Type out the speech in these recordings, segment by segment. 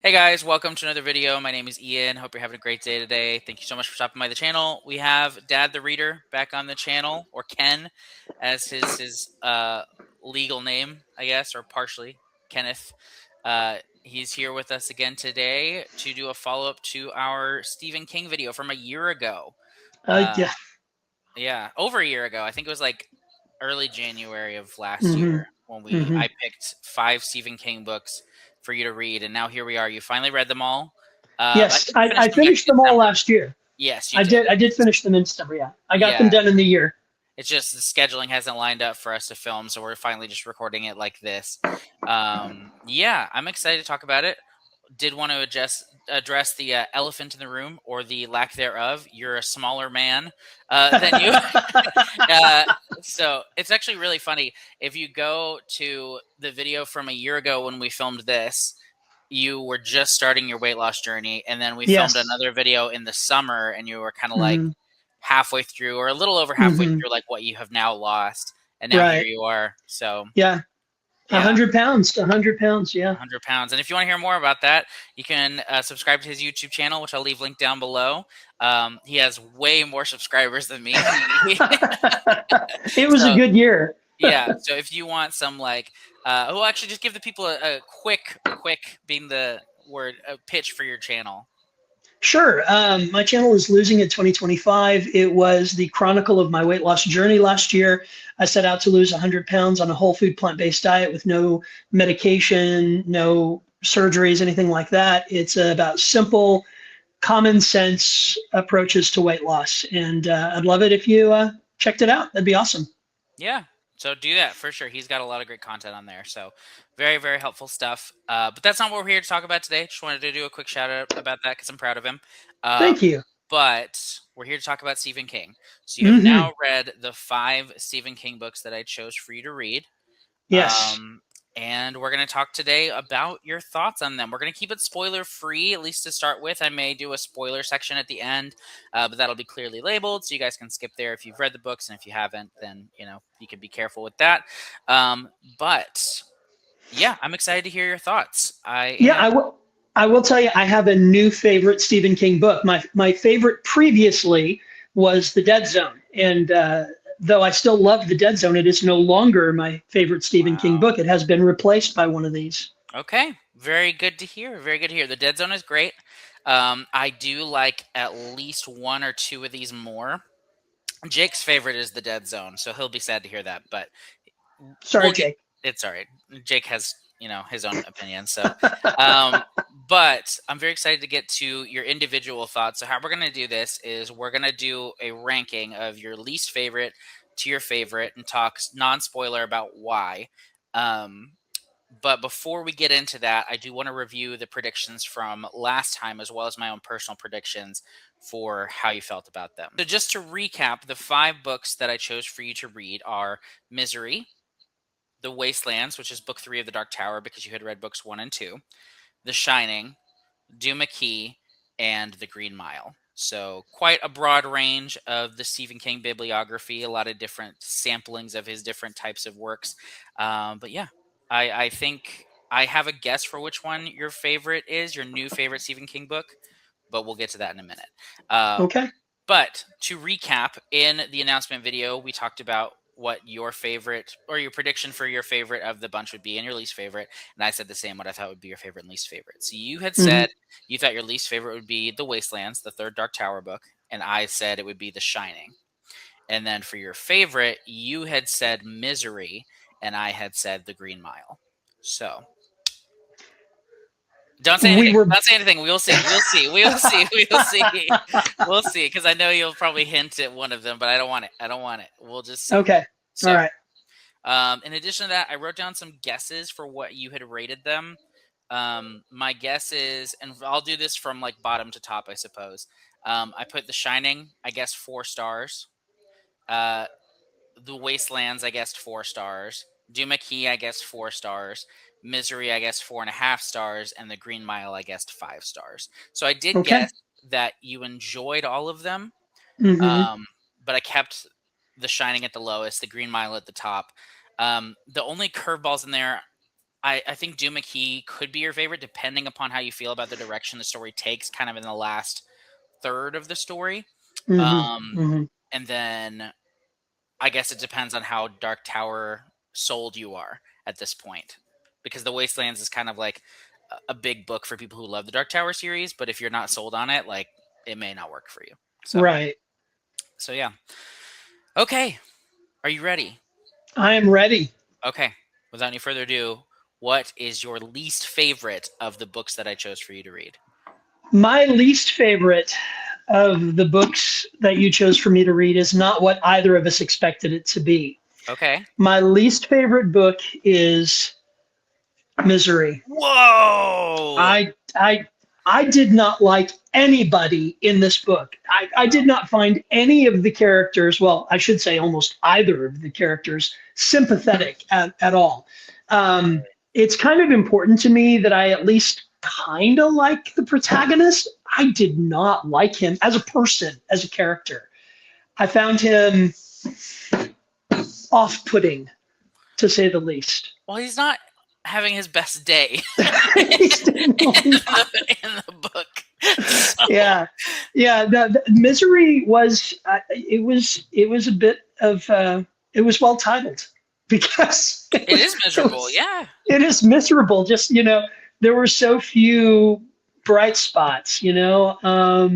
Hey guys, welcome to another video. My name is Ian. Hope you're having a great day today. Thank you so much for stopping by the channel. We have Dad the Reader back on the channel, or Ken, as his legal name, I guess, or partially Kenneth. He's here with us again today to do a follow-up to our Stephen King video from a year ago. Yeah. Yeah, over a year ago. I think it was like early January of last hmm year when hmm I picked 5 Stephen King books for you to read, and now here we are. You finally read them all. I Yes, think you I finished them back finished in them all December. last year. Yes, you I did. did. I did finish them in December. Yeah, I got them Yeah, done in the year. it's just the scheduling hasn't lined up for us to film, so we're finally just recording it like this. Yeah, I'm excited to talk about it. Did want to address the elephant in the room, or the lack thereof. You're a smaller man than you. uh, so it's actually really funny. If you go to the video from a year ago when we filmed this, you were just starting your weight loss journey, and then we filmed Yes. another video in the summer, and you were kind of like hmm halfway through, or a little over halfway hmm through, like what you have now lost, and now here Right. you are. So Yeah. yeah. 100 pounds. 100 pounds. Yeah. 100 pounds. And if you want to hear more about that, you can subscribe to his YouTube channel, which I'll leave linked down below. He has way more subscribers than me. It was a So good year. yeah. So if you want some we'll actually just give the people a quick being the word, a pitch for your channel. Sure. My channel is Losing in 2025. It was the chronicle of my weight loss journey last year. I set out to lose 100 pounds on a whole food plant-based diet with no medication, no surgeries, anything like that. It's about simple, common sense approaches to weight loss. And I'd love it if you checked it out. That'd be awesome. Yeah. So do that for sure. He's got a lot of great content on there. So very, very helpful stuff. But that's not what we're here to talk about today. Just wanted to do a quick shout out about that because I'm proud of him. Uh, Thank you. but we're here to talk about Stephen King. So you have hmm now read the 5 Stephen King books that I chose for you to read. Yes. Um, and we're going to talk today about your thoughts on them. We're going to keep it spoiler free, at least to start with. I may do a spoiler section at the end, but that'll be clearly labeled, so you guys can skip there if you've read the books, and if you haven't, then you can be careful with that. But yeah, I'm excited to hear your thoughts. I Yeah, am. I will tell you, I have a new favorite Stephen King book. My favorite previously was The Dead Zone, and though I still love The Dead Zone, it is no longer my favorite Stephen King Wow. book. It has been replaced by one of these. Okay, very good to hear. Very good to hear. The Dead Zone is great. I do like at least 1 or 2 of these more. Jake's favorite is the Dead Zone, so he'll be sad to hear that. But Sorry, we'll get. Jake. It's all right. Jake has his own opinion. So, but I'm very excited to get to your individual thoughts. So how we're gonna do this is we're gonna do a ranking of your least favorite to your favorite and talk non-spoiler about why. Um, but before we get into that, I do want to review the predictions from last time as well as my own personal predictions for how you felt about them. So, just to recap, the 5 books that I chose for you to read are Misery, The Wastelands, which is book 3 of The Dark Tower because you had read books 1 and 2, The Shining, Duma Key, and The Green Mile. So, quite a broad range of the Stephen King bibliography, a lot of different samplings of his different types of works. But yeah, I think I have a guess for which one your favorite is, your new favorite Stephen King book, but we'll get to that in a minute. Uh, Okay. but to recap, in the announcement video, we talked about what your favorite or your prediction for your favorite of the bunch would be and your least favorite. And I said the same, what I thought would be your favorite and least favorite. So you had hmm said you thought your least favorite would be The Wastelands, the third Dark Tower book. And I said it would be The Shining. And then for your favorite, you had said Misery, and I had said The Green Mile. So don't say We anything. were Don't say anything. We'll see. We'll see. We'll see. We'll see. We'll see. Because I know you'll probably hint at one of them, but I don't want it. I don't want it. We'll just see. okay. All So, right. in addition to that, I wrote down some guesses for what you had rated them. My guess is, and I'll do this from like bottom to top, I suppose. I put The Shining, I guessed 4 stars. Uh, The Wastelands, I guessed 4 stars. Duma Key, I guessed 4 stars. Misery, I guessed 4.5 stars, and The Green Mile, I guessed 5 stars. So I did Okay. guess that you enjoyed all of them, hmm um, but I kept The Shining at the lowest, The Green Mile at the top. The only curveballs in there, I think Duma Key could be your favorite, depending upon how you feel about the direction the story takes, kind of in the last third of the story. Hmm. Um, Hmm. and then I guess it depends on how Dark Tower sold you are at this point, because the Wastelands is kind of like a big book for people who love the Dark Tower series, but if you're not sold on it, like it may not work for you. So, Right. so yeah. Okay, are you ready? I am ready. Okay, without any further ado, what is your least favorite of the books that I chose for you to read? My least favorite of the books that you chose for me to read is not what either of us expected it to be. Okay. My least favorite book is Misery. Whoa! I I did not like anybody in this book. I did not find any of the characters, well, I should say almost either of the characters, sympathetic at all. It's kind of important to me that I at least kind of like the protagonist. I did not like him as a person, as a character. I found him off putting, to say the least. Well, he's not having his best day He's in the book. So, yeah, yeah. The Misery was it was a bit of it was well titled because it is miserable. was, Yeah. it is miserable. Just there were so few bright spots. I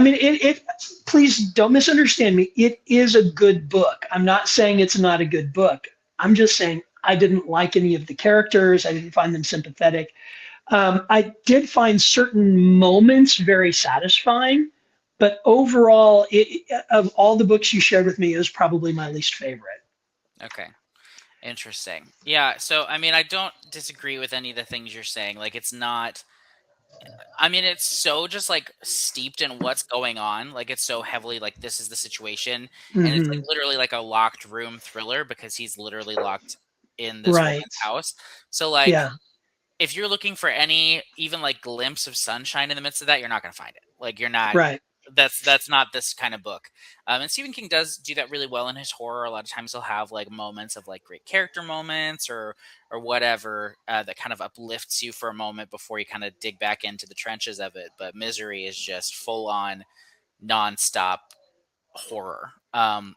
mean it. Please don't misunderstand me. It is a good book. I'm not saying it's not a good book. I'm just saying I didn't like any of the characters. I didn't find them sympathetic. I did find certain moments very satisfying, but overall, of all the books you shared with me, it was probably my least favorite. Okay. Interesting. Yeah. So, I mean, I don't disagree with any of the things you're saying. Like, it's not. I mean, it's so just like steeped in what's going on. Like, it's so heavily like this is the situation, and it's like Hmm. literally like a locked room thriller because he's literally locked in this Right. woman's house. So, like, Yeah. if you're looking for any even like glimpse of sunshine in the midst of that, you're not going to find it. Like you're not. Right. That's not this kind of book. And Stephen King does do that really well in his horror. A lot of times he'll have like moments of like great character moments or whatever that kind of uplifts you for a moment before you kind of dig back into the trenches of it. But Misery is just full on nonstop horror,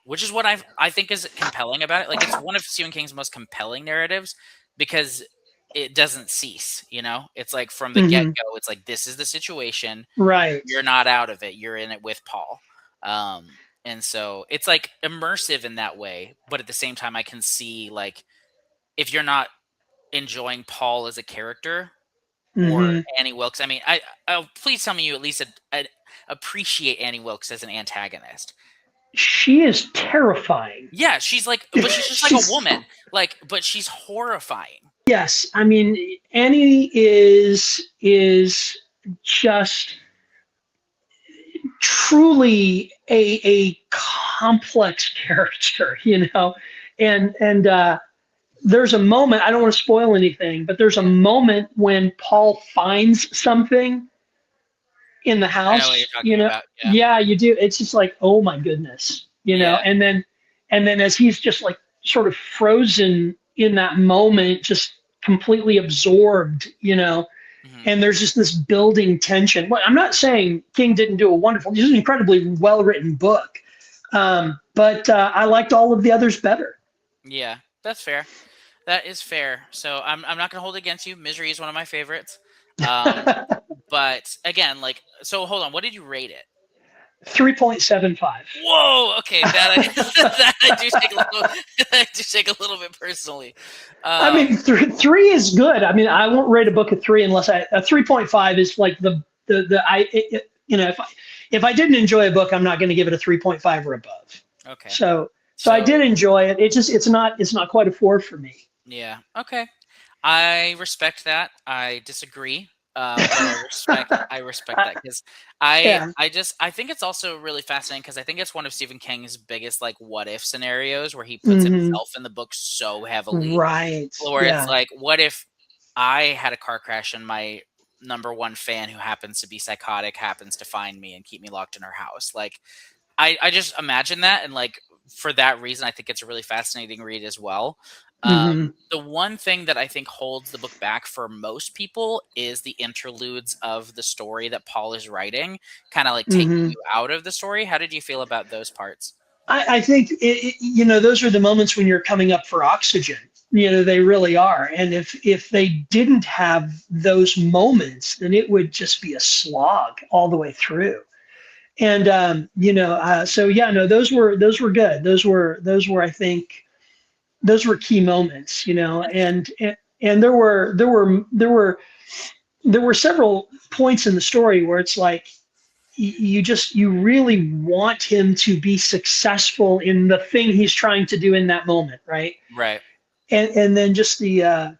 which is what I think is compelling about it. Like it's one of Stephen King's most compelling narratives because it doesn't cease. It's like from the get Hmm. go, it's like this is the situation. Right. You're not out of it. You're in it with Paul. And so it's like immersive in that way, but at the same time, I can see like if you're not enjoying Paul as a character or Hmm. Annie Wilkes. I mean, please tell me you at least appreciate Annie Wilkes as an antagonist. She is terrifying. Yeah, she's like, but she's just like a She's woman. Like, but she's horrifying. yes. I mean, Annie is just truly a complex character, and there's a moment, I don't want to spoil anything, but there's a Yeah, moment when Paul finds something in the I know what you're house, talking about. Yeah. yeah, you do. It's just like, oh my goodness, Yeah. and then as he's just like sort of frozen in that moment, just completely absorbed, Hmm. and there's just this building tension. Well, I'm not saying King didn't do a wonderful, this is an incredibly well written book, but I liked all of the others better. Yeah, that's fair. That is fair. So I'm not gonna hold it against you. Misery is one of my favorites. Um, but again, like, so hold on. What did you rate it? 3.75. Whoa. Okay, that I, that I do take a little. I do take a little bit personally. I Um, mean, three is good. I mean, I won't rate a book a three unless a 3.5 is like the I if I didn't enjoy a book, I'm not going to give it a 3.5 or above. okay. So I So did enjoy it. It's not quite a four for me. yeah. Okay. I respect that. I disagree. But I respect that because Yeah. I think it's also really fascinating because I think it's one of Stephen King's biggest like what if scenarios where he puts Hmm. himself in the book so heavily Right. where it's Yeah. like what if I had a car crash and my number one fan who happens to be psychotic happens to find me and keep me locked in her house. Like I just imagine that and like for that reason I think it's a really fascinating read as well. Hmm. The one thing that I think holds the book back for most people is the interludes of the story that Paul is writing, kind of like taking Hmm. you out of the story. How did you feel about those parts? I think those are the moments when you're coming up for oxygen. They really are. And if they didn't have those moments, then it would just be a slog all the way through. And so yeah, no, those were good. Those were I think those were key moments. And there were several points in the story where it's like you really want him to be successful in the thing he's trying to do in that moment, right? Right. And then just the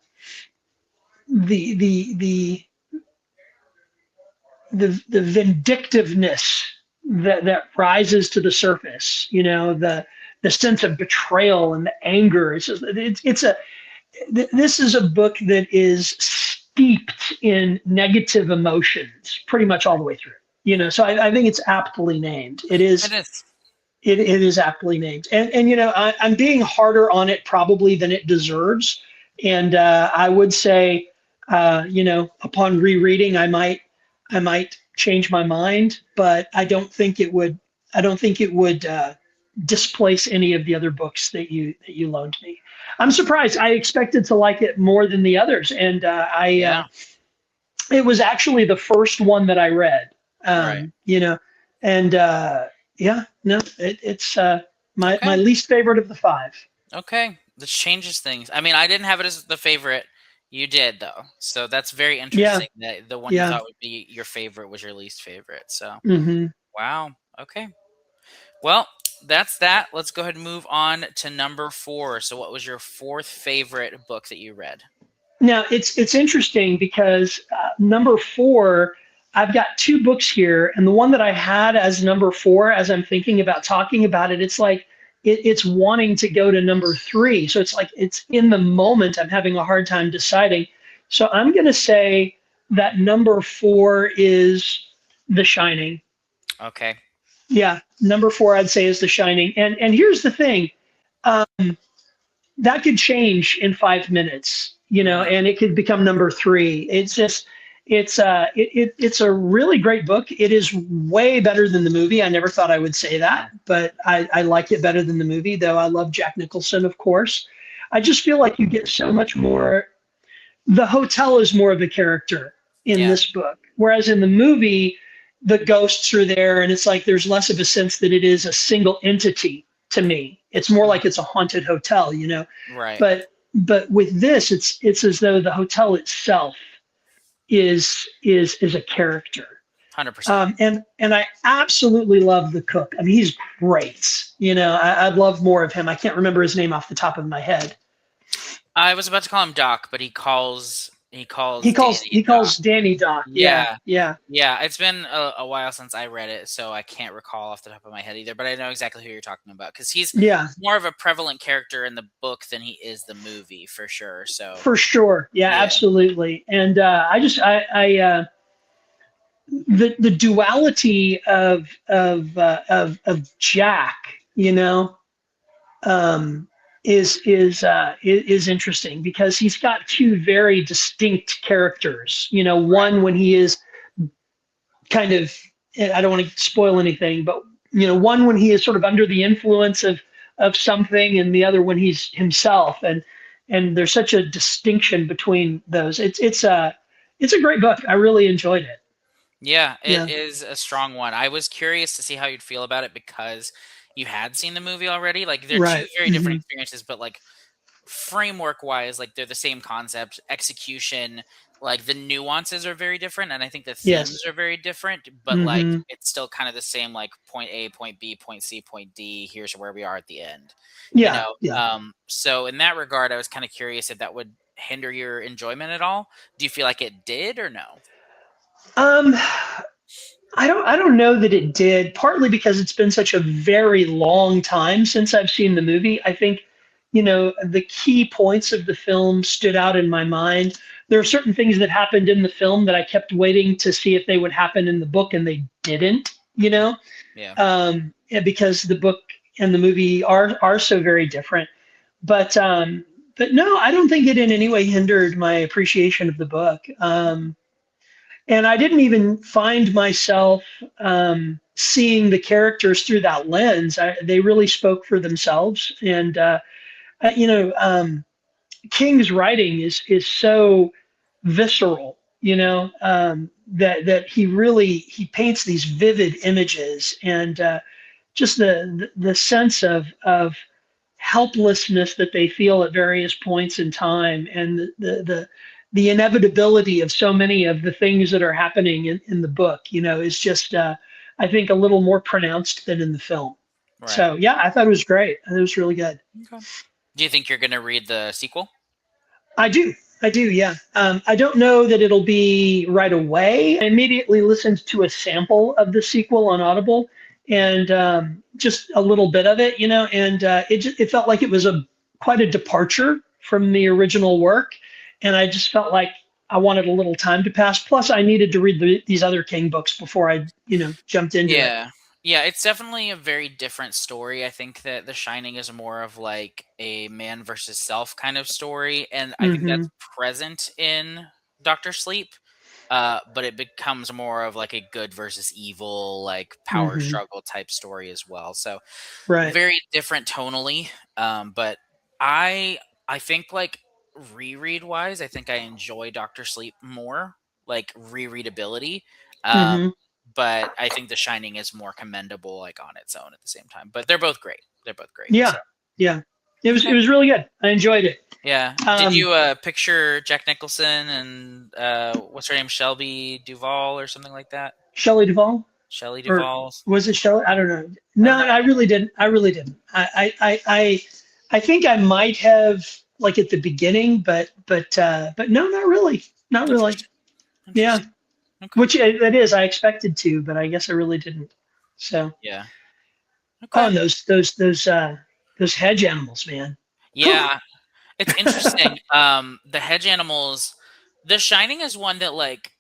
the vindictiveness that rises to the surface, the sense of betrayal and the anger. This is a book that is steeped in negative emotions pretty much all the way through. So I think it's aptly named. It It is is. it is aptly named, and I'm being harder on it probably than it deserves, and I would say, upon rereading, I might change my mind, but I don't think it would displace any of the other books that you loaned me. I'm surprised. I expected to like it more than the others, and Yeah. it was actually the first one that I read. Right. And yeah, no, it's my Okay. least favorite of the five. Okay. This changes things. I mean, I didn't have it as the favorite. You did though. So that's very Yeah, interesting that the one you yeah. thought would be your favorite was your least favorite. So, Hmm. wow. Okay. Well, that's that. Let's go ahead and move on to number 4. So, what was your fourth favorite book that you read? Now it's interesting because number four, I've got two books here, and the one that I had as number four, as I'm thinking about talking about it, it's like it's wanting to go to number three. So it's like it's in the moment. I'm having a hard time deciding. So I'm going to say that number four is The Shining. Okay. Yeah, number four I'd say is The Shining. And here's the thing. Um, that could change in 5 minutes, Mhm. and it could become number three. It's just, it's a really great book. It is way better than the movie. I never thought I would say that, Yeah. but I like it better than the movie, though I love Jack Nicholson, of course. I just feel like you get so much more. The hotel is more of a character in Yeah. this book, whereas in the movie, the ghosts are there, and it's like there's less of a sense that it is a single entity to me. It's more like Mhm. it's a haunted hotel. Right. But with this, it's as though the hotel itself is a character. 100%. And I absolutely love the cook. I mean, he's great. I'd love more of him. I can't remember his name off the top of my head. I was about to call him Doc, but he He calls calls Danny he Doc. calls Danny Doc. Yeah, Yeah. yeah, Yeah, it's been a while since I read it, so I can't recall off the top of my head either, but I know exactly who you're talking about because he's yeah, more of a prevalent character in the book than he is the movie for sure. So, for sure. Yeah, yeah. absolutely. And the duality of Jack, um, is interesting because he's got two very distinct characters. Right. One when he is kind of, I don't want to spoil anything, but one when he is sort of under the influence of something, and the other when he's himself, and there's such a distinction between those. It's a great book. I really enjoyed it. Yeah, it Yeah. is a strong one. I was curious to see how you'd feel about it because you had seen the movie already. Like they're two Right. very different Hmm. experiences, but like framework wise, like they're the same concept. Execution, like the nuances are very different, and I think the themes Yes. are very different. But like Hmm. it's still kind of the same. Like point A, point B, point C, point D. Here's where we are at the end. You Yeah. know. Yeah. So in that regard, I was kind of curious if that would hinder your enjoyment at all. Do you feel like it did or no? Um, I don't know that it did, partly because it's been such a very long time since I've seen the movie. I think, the key points of the film stood out in my mind. There are certain things that happened in the film that I kept waiting to see if they would happen in the book, and they didn't, Yeah. because the book and the movie are so very different. But but no, I don't think it in any way hindered my appreciation of the book. And I didn't even find myself seeing the characters through that lens. They really spoke for themselves. And, you know, King's writing is so visceral, you know, that he paints these vivid images and just the sense of helplessness that they feel at various points in time, and the inevitability of so many of the things that are happening in the book, you know, is just I think a little more pronounced than in the film. Right. So yeah, I thought it was great. It was really good. Okay. Do you think you're going to read the sequel? I do. I do, yeah. I don't know that it'll be right away. I immediately listened to a sample of the sequel on Audible, and just a little bit of it, you know, and it felt like it was quite a departure from the original work, and I just felt like I wanted a little time to pass. Plus, I needed to read these other King books before I, you know, jumped into it. Yeah. Yeah, it's definitely a very different story. I think that The Shining is more of like a man versus self kind of story, and I think that's present in Doctor Sleep. But it becomes more of like a good versus evil, like power struggle type story as well. So Right. very different tonally. But I think like reread wise, I think I enjoy Doctor Sleep more, like rereadability. But I think The Shining is more commendable, like on its own at the same time. But they're both great. They're both great. Yeah. So. Yeah. It was really good. I enjoyed it. Yeah. Did you picture Jack Nicholson and what's her name, Shelby Duvall or something like that? Shelley Duvall? Shelley Duvall. Was it Shelley? I don't know. No, I really didn't. I really didn't. I think I might have, like at the beginning, but no, not really. Not really. Yeah. Okay. Which that is, I expected to, but I guess I really didn't. So yeah. Okay. Oh, and those hedge animals, man. Yeah, it's interesting. The hedge animals. The Shining is one that like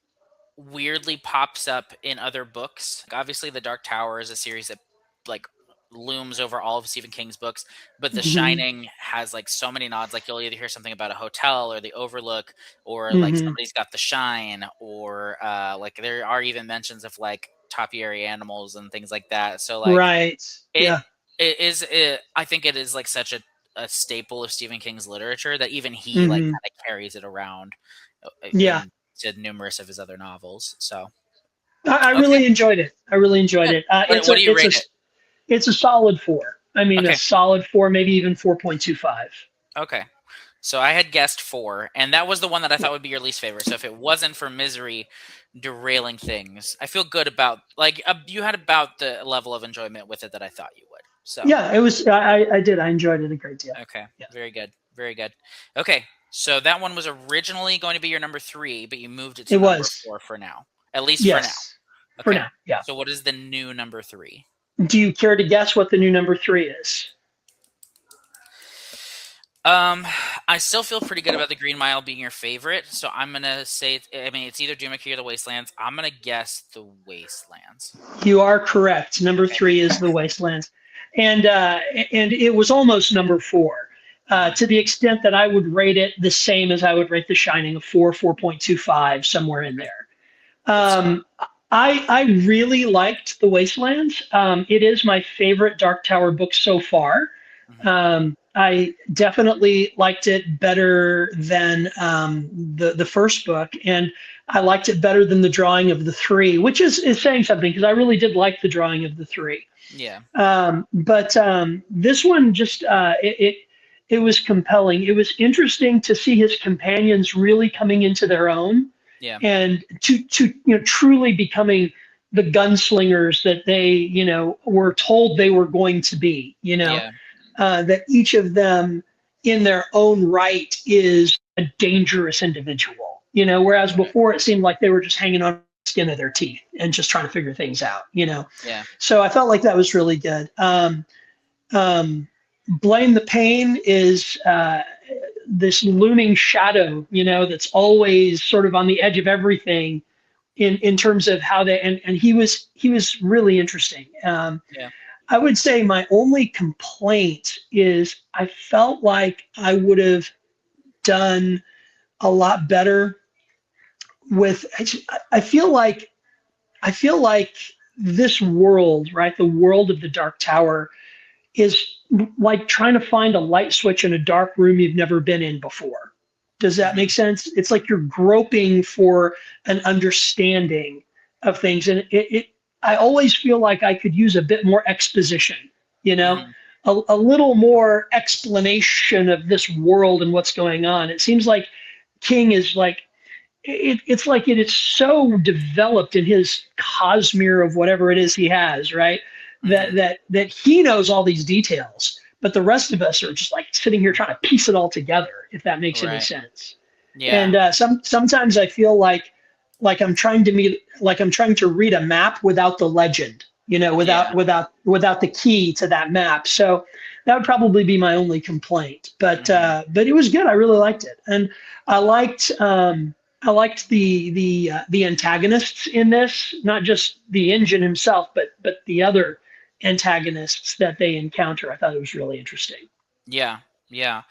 weirdly pops up in other books. Like, obviously, The Dark Tower is a series that like looms over all of Stephen King's books, but The Shining has like so many nods. Like you'll either hear something about a hotel or the Overlook, or like somebody's got the shine, or like there are even mentions of like topiary animals and things like that. So like it is. I think it is like such a staple of Stephen King's literature that even he like kind of carries it around. To numerous of his other novels. So I really enjoyed it. I really enjoyed it. What do you rate it? It's a solid 4. I mean, a solid 4, maybe even 4.25. Okay. So I had guessed 4, and that was the one that I thought would be your least favorite. So if it wasn't for Misery derailing things, I feel good about, like, you had about the level of enjoyment with it that I thought you would. So yeah, it was, I did. I enjoyed it a great deal. Okay. Yeah. Very good. Very good. Okay. So that one was originally going to be your number 3, but you moved it to number 4 for now. At least for now. Okay. For now, yeah. So what is the new number 3? Do you care to guess what the new number 3 is? I still feel pretty good about the Green Mile being your favorite, so I'm gonna say it's either Duma Key or the Wastelands. I'm gonna guess the Wastelands. You are correct. Number 3 is the Wastelands, and it was almost number 4. To the extent that I would rate it the same as I would rate The Shining, a 4.25, somewhere in there. I really liked The Wastelands. It is my favorite Dark Tower book so far. I definitely liked it better than the first book, and I liked it better than the drawing of the 3, which is saying something because I really did like the drawing of the 3. Yeah. But this one just it was compelling. It was interesting to see his companions really coming into their own. Yeah. And to truly becoming the gunslingers that they were told they were going to be. That each of them in their own right is a dangerous individual. Whereas before it seemed like they were just hanging on the skin of their teeth and just trying to figure things out. Yeah. So I felt like that was really good. Blame the Pain is this looming shadow, that's always sort of on the edge of everything in terms of how they, and he was really interesting. I would say my only complaint is I felt like I would have done a lot better with. I feel like this world, right? The world of the Dark Tower is like trying to find a light switch in a dark room you've never been in before. Does that make Hmm. sense? It's like you're groping for an understanding of things. And I always feel like I could use a bit more exposition, you know, Hmm. a little more explanation of this world and what's going on. It seems like King is like, it's like it is so developed in his cosmere of whatever it is he has, right? Hmm. That he knows all these details, but the rest of us are just like sitting here trying to piece it all together, if that makes any Right. sense. Yeah. And sometimes I feel like I'm trying to read a map without the legend, you know, Yeah. without the key to that map. So that would probably be my only complaint. Hmm. But it was good. I really liked it, and I liked I liked the antagonists in this, not just the engine himself, but the other antagonists that they encounter. I thought it was really interesting. Yeah. Yeah.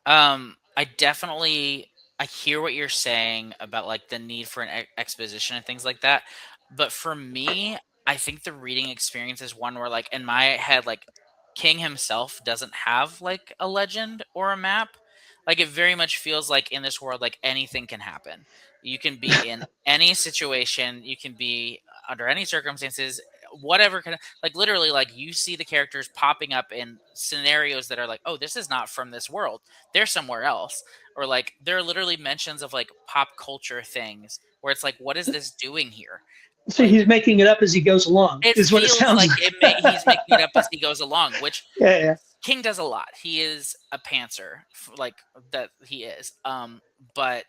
I definitely I hear what you're saying about like the need for an exposition and things like that. But for me, I think the reading experience is one where like in my head, like King himself doesn't have like a legend or a map. Like it very much feels like in this world, like anything can happen. You can be in any situation, you can be under any circumstances, whatever can like literally like you see the characters popping up in scenarios that are like, oh, this is not from this world, they're somewhere else. Or like there are literally mentions of like pop culture things where it's like, what is this doing here? So Like he's making it up as he goes along, it is what it feels sounds like like. he's making it up as he goes along, which Yeah, yeah. King does a lot. He is a pantser, like that he is. But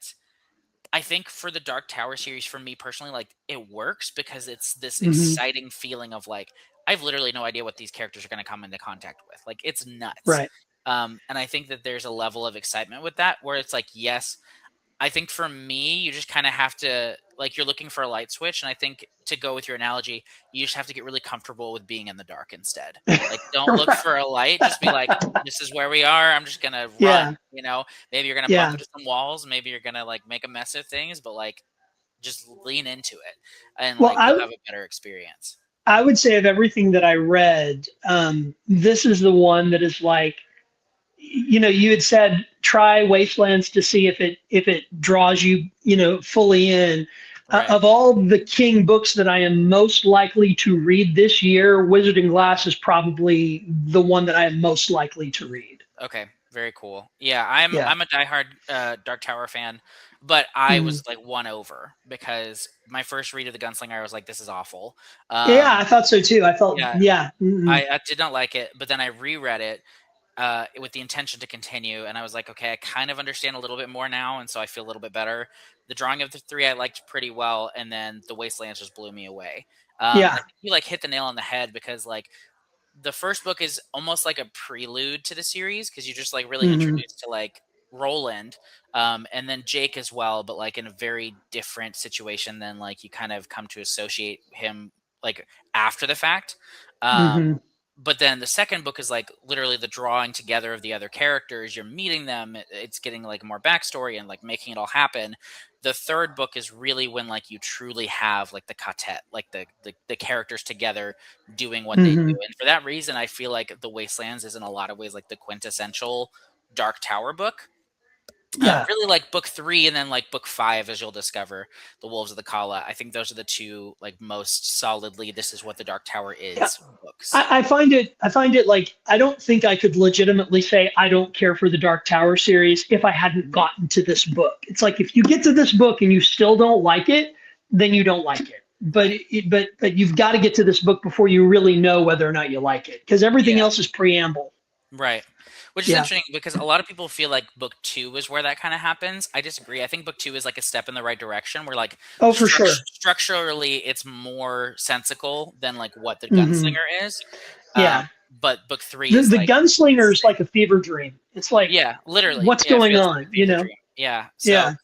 I think for the Dark Tower series, for me personally, like it works because it's this Hmm. exciting feeling of like I've literally no idea what these characters are going to come into contact with. Like it's nuts. Right. And I think that there's a level of excitement with that where it's like, yes, I think for me, you just kind of have to like you're looking for a light switch, and I think to go with your analogy, you just have to get really comfortable with being in the dark instead. Like, don't look Right. for a light. Just be like, "This is where we are. I'm just gonna run." Yeah, You know, maybe you're gonna bump yeah. into some walls. Maybe you're gonna like make a mess of things, but like just lean into it, and Well, like you'll have a better experience. I would say of everything that I read, this is the one that is like, you know, you had said try Wastelands to see if it draws you, you know, fully in. Right. Of all the King books that I am most likely to read this year, Wizard and Glass is probably the one that I am most likely to read. Okay, very cool. Yeah, I'm Yeah. I'm a diehard Dark Tower fan, but I Mhm. was like won over because my first read of the Gunslinger, I was like, this is awful. Yeah, I Um, thought so too. I felt, yeah, yeah. Mm-mm. I did not like it, but then I reread it with the intention to continue, and I was like, okay, I kind of understand a little bit more now, and so I feel a little bit better. The drawing of the three I liked pretty well, and then the Wastelands just blew me away. And I Yeah. think you like hit the nail on the head because like the first book is almost like a prelude to the series because you're just like really Hmm. introduced to like Roland, and then Jake as well, but like in a very different situation than like you kind of come to associate him like after the fact. Um, Hmm. but then the second book is like literally the drawing together of the other characters. You're meeting them. It's getting like more backstory and like making it all happen. The third book is really when like you truly have like the quartet, like the characters together doing what they do. Hmm. And for that reason, I feel like The Wastelands is in a lot of ways like the quintessential Dark Tower book. Yeah. Really like book three and then like book five, as you'll discover, The Wolves of the Kala. I think those are the two like most solidly "this is what the Dark Tower Yeah. is" books. I find it like I don't think I could legitimately say I don't care for the Dark Tower series if I hadn't Mhm. gotten to this book. It's like if you get to this book and you still don't like it, then you don't like it. Right. But you've got to get to this book before you really know whether or not you like it because everything Yeah. else is preamble. Right. Which is Yeah. interesting because a lot of people feel like book two is where that kind of happens. I disagree. I think book two is like a step in the right direction where like Oh, for sure. structurally it's more sensical than like what the Hmm. gunslinger is. Um, Yeah. but book three is The like gunslinger is like insane. a fever dream. It's like Yeah, literally. what's Yeah, it going feels like on, a you fever know? dream. Yeah. So, Yeah.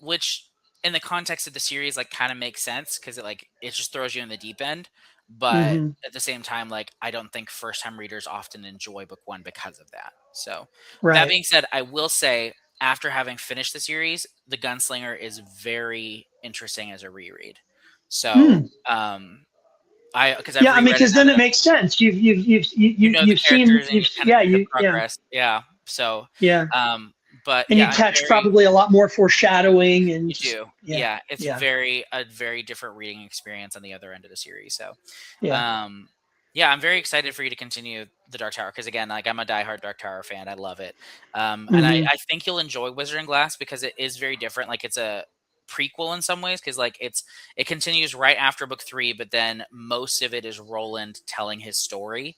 which in the context of the series, like, kind of makes sense because it just throws you in the deep end. But Hmm. at the same time, like, I don't think first time readers often enjoy book one because of that. So, that Right. being said, I will say after having finished the series, The Gunslinger is very interesting as a reread. So, Mm. because I've Yeah, I mean, reread it because now then it that makes sense. you know the You've seen, characters and you kind of see the yeah, progress. Yeah. So, yeah, but and yeah, you I'm catch very probably a lot more foreshadowing and you just do. yeah, Yeah, it's yeah, a very different reading experience on the other end of the series. So, yeah. um, yeah, I'm very excited for you to continue the Dark Tower because again, like I'm a diehard Dark Tower fan. I love it, and Hmm. I think you'll enjoy Wizard and Glass because it is very different. Like it's a prequel in some ways because like it continues right after book 3, but then most of it is Roland telling his story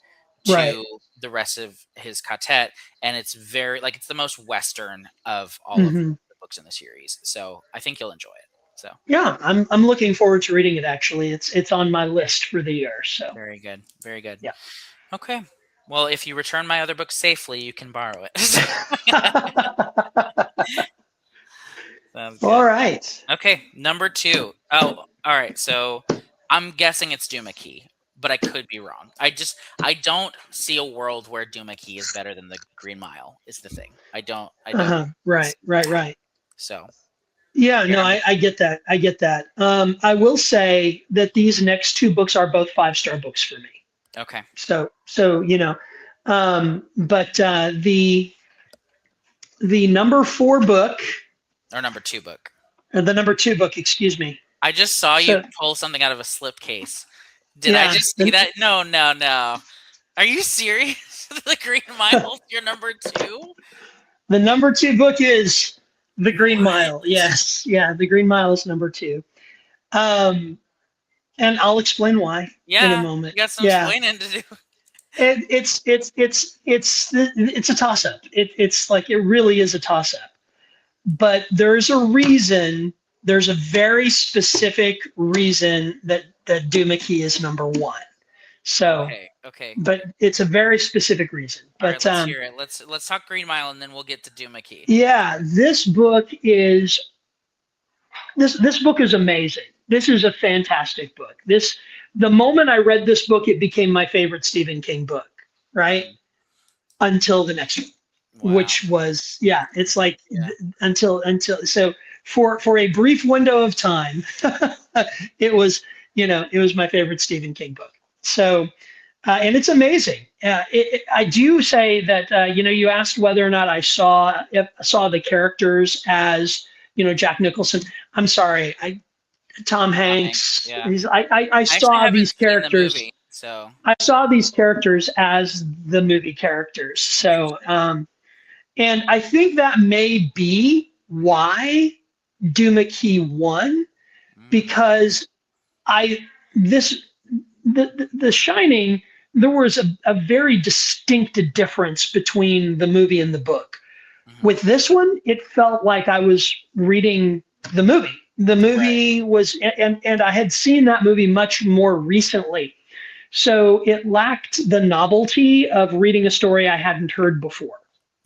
Right. to the rest of his quartet, and it's very like it's the most Western of all of Hmm. the books in the series. So I think you'll enjoy it. So Yeah, I'm looking forward to reading it. Actually, it's on my list for the year. So very good, very good. yeah. Okay. Well, if you return my other book safely, you can borrow it. Sounds All good. right. Okay, number 2. Oh, all right. So I'm guessing it's Duma Key, but I could be wrong. I don't see a world where Duma Key is better than the Green Mile. Is the thing. I don't Uh-huh. Right. see Right. that. Right. So Yeah. your No, number I get that. I get that. I will say that these next two books are both 5-star books for me. 2. Okay, So but the number 4 book, or number 2 book. or the number 2 book, excuse me. I just saw you So pull something out of a slipcase. Did I yeah, just see that? No, no, no. Are you serious? The Green Mile's your number 2? the number 2 book is The Green What? Mile. Yes, yeah, The Green Mile is number 2. Um, and I'll explain why in a Yeah, moment. you got some Yeah, explaining to do. it's a toss up. It's like it really is a toss up. But there's a reason. There's a very specific reason that Duma Key is number 1. So, Okay, okay. but it's a very specific reason. All right, But let's hear it. Let's talk Green Mile and then we'll get to Duma Key. yeah, this book is amazing. This is a fantastic book. The moment I read this book, it became my favorite Stephen King book, right? Mhm. Until the next one, Wow. which was yeah, it's like Yeah. until so for a brief window of time, it was it was my favorite Stephen King book. So and it's amazing. I do say that you asked whether or not I saw the characters as Jack Nicholson. I'm sorry, Tom Tom Hanks. Hanks. Yeah. I I actually saw haven't these seen the characters. movie, so I saw these characters as the movie characters. So interesting. and I think that may be why Duma Key won, Mm, because I this the Shining, there was a very distinct difference between the movie and the book. mhm. With this one, it felt like I was reading the movie. The Right, movie was, and I had seen that movie much more recently. So it lacked the novelty of reading a story I hadn't heard before.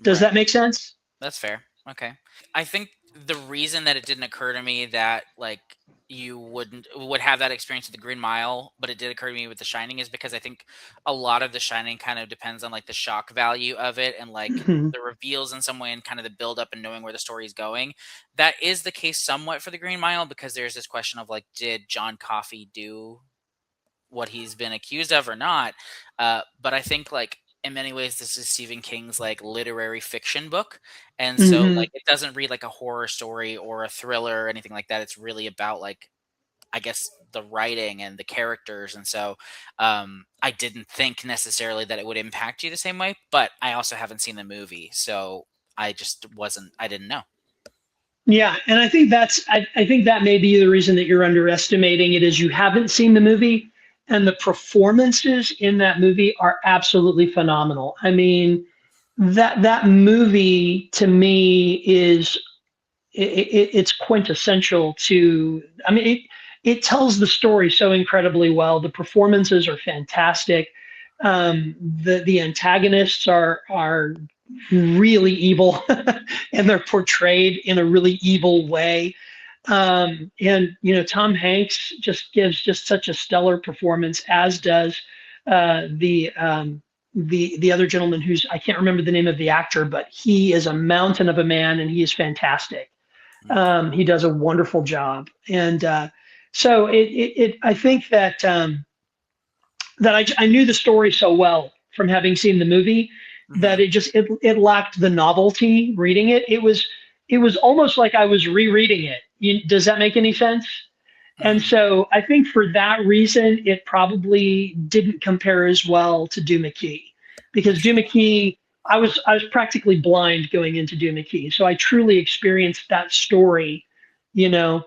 Does right. that make sense? That's fair. Okay. I think the reason that it didn't occur to me that like you would have that experience with the Green Mile, but it did occur to me with The Shining is because I think a lot of The Shining kind of depends on like the shock value of it and like Mhm. the reveals in some way and kind of the build up and knowing where the story is going. That is the case somewhat for the Green Mile because there's this question of like, did John Coffey do what he's been accused of or not? But I think like in many ways this is Stephen King's like literary fiction book, and so Mhm. like it doesn't read like a horror story or a thriller or anything like that. It's really about like I guess the writing and the characters, and so I didn't think necessarily that it would impact you the same way. But I also haven't seen the movie, so I just wasn't. I didn't know. Yeah, and I think that may be the reason that you're underestimating it is you haven't seen the movie, and the performances in that movie are absolutely phenomenal. I mean, that movie to me is it's quintessential to. I mean, it tells the story so incredibly well. The performances are fantastic. The antagonists are really evil, and they're portrayed in a really evil way. And Tom Hanks just gives just such a stellar performance, as does the the other gentleman who's, I can't remember the name of the actor, but he is a mountain of a man and he is fantastic. He does a wonderful job. And so I think that I knew the story so well from having seen the movie that it lacked the novelty reading it. It was almost like I was rereading it. Does that make any sense? And so I think for that reason, it probably didn't compare as well to Duma Key, because Duma Key, I was practically blind going into Duma Key, so I truly experienced that story, you know,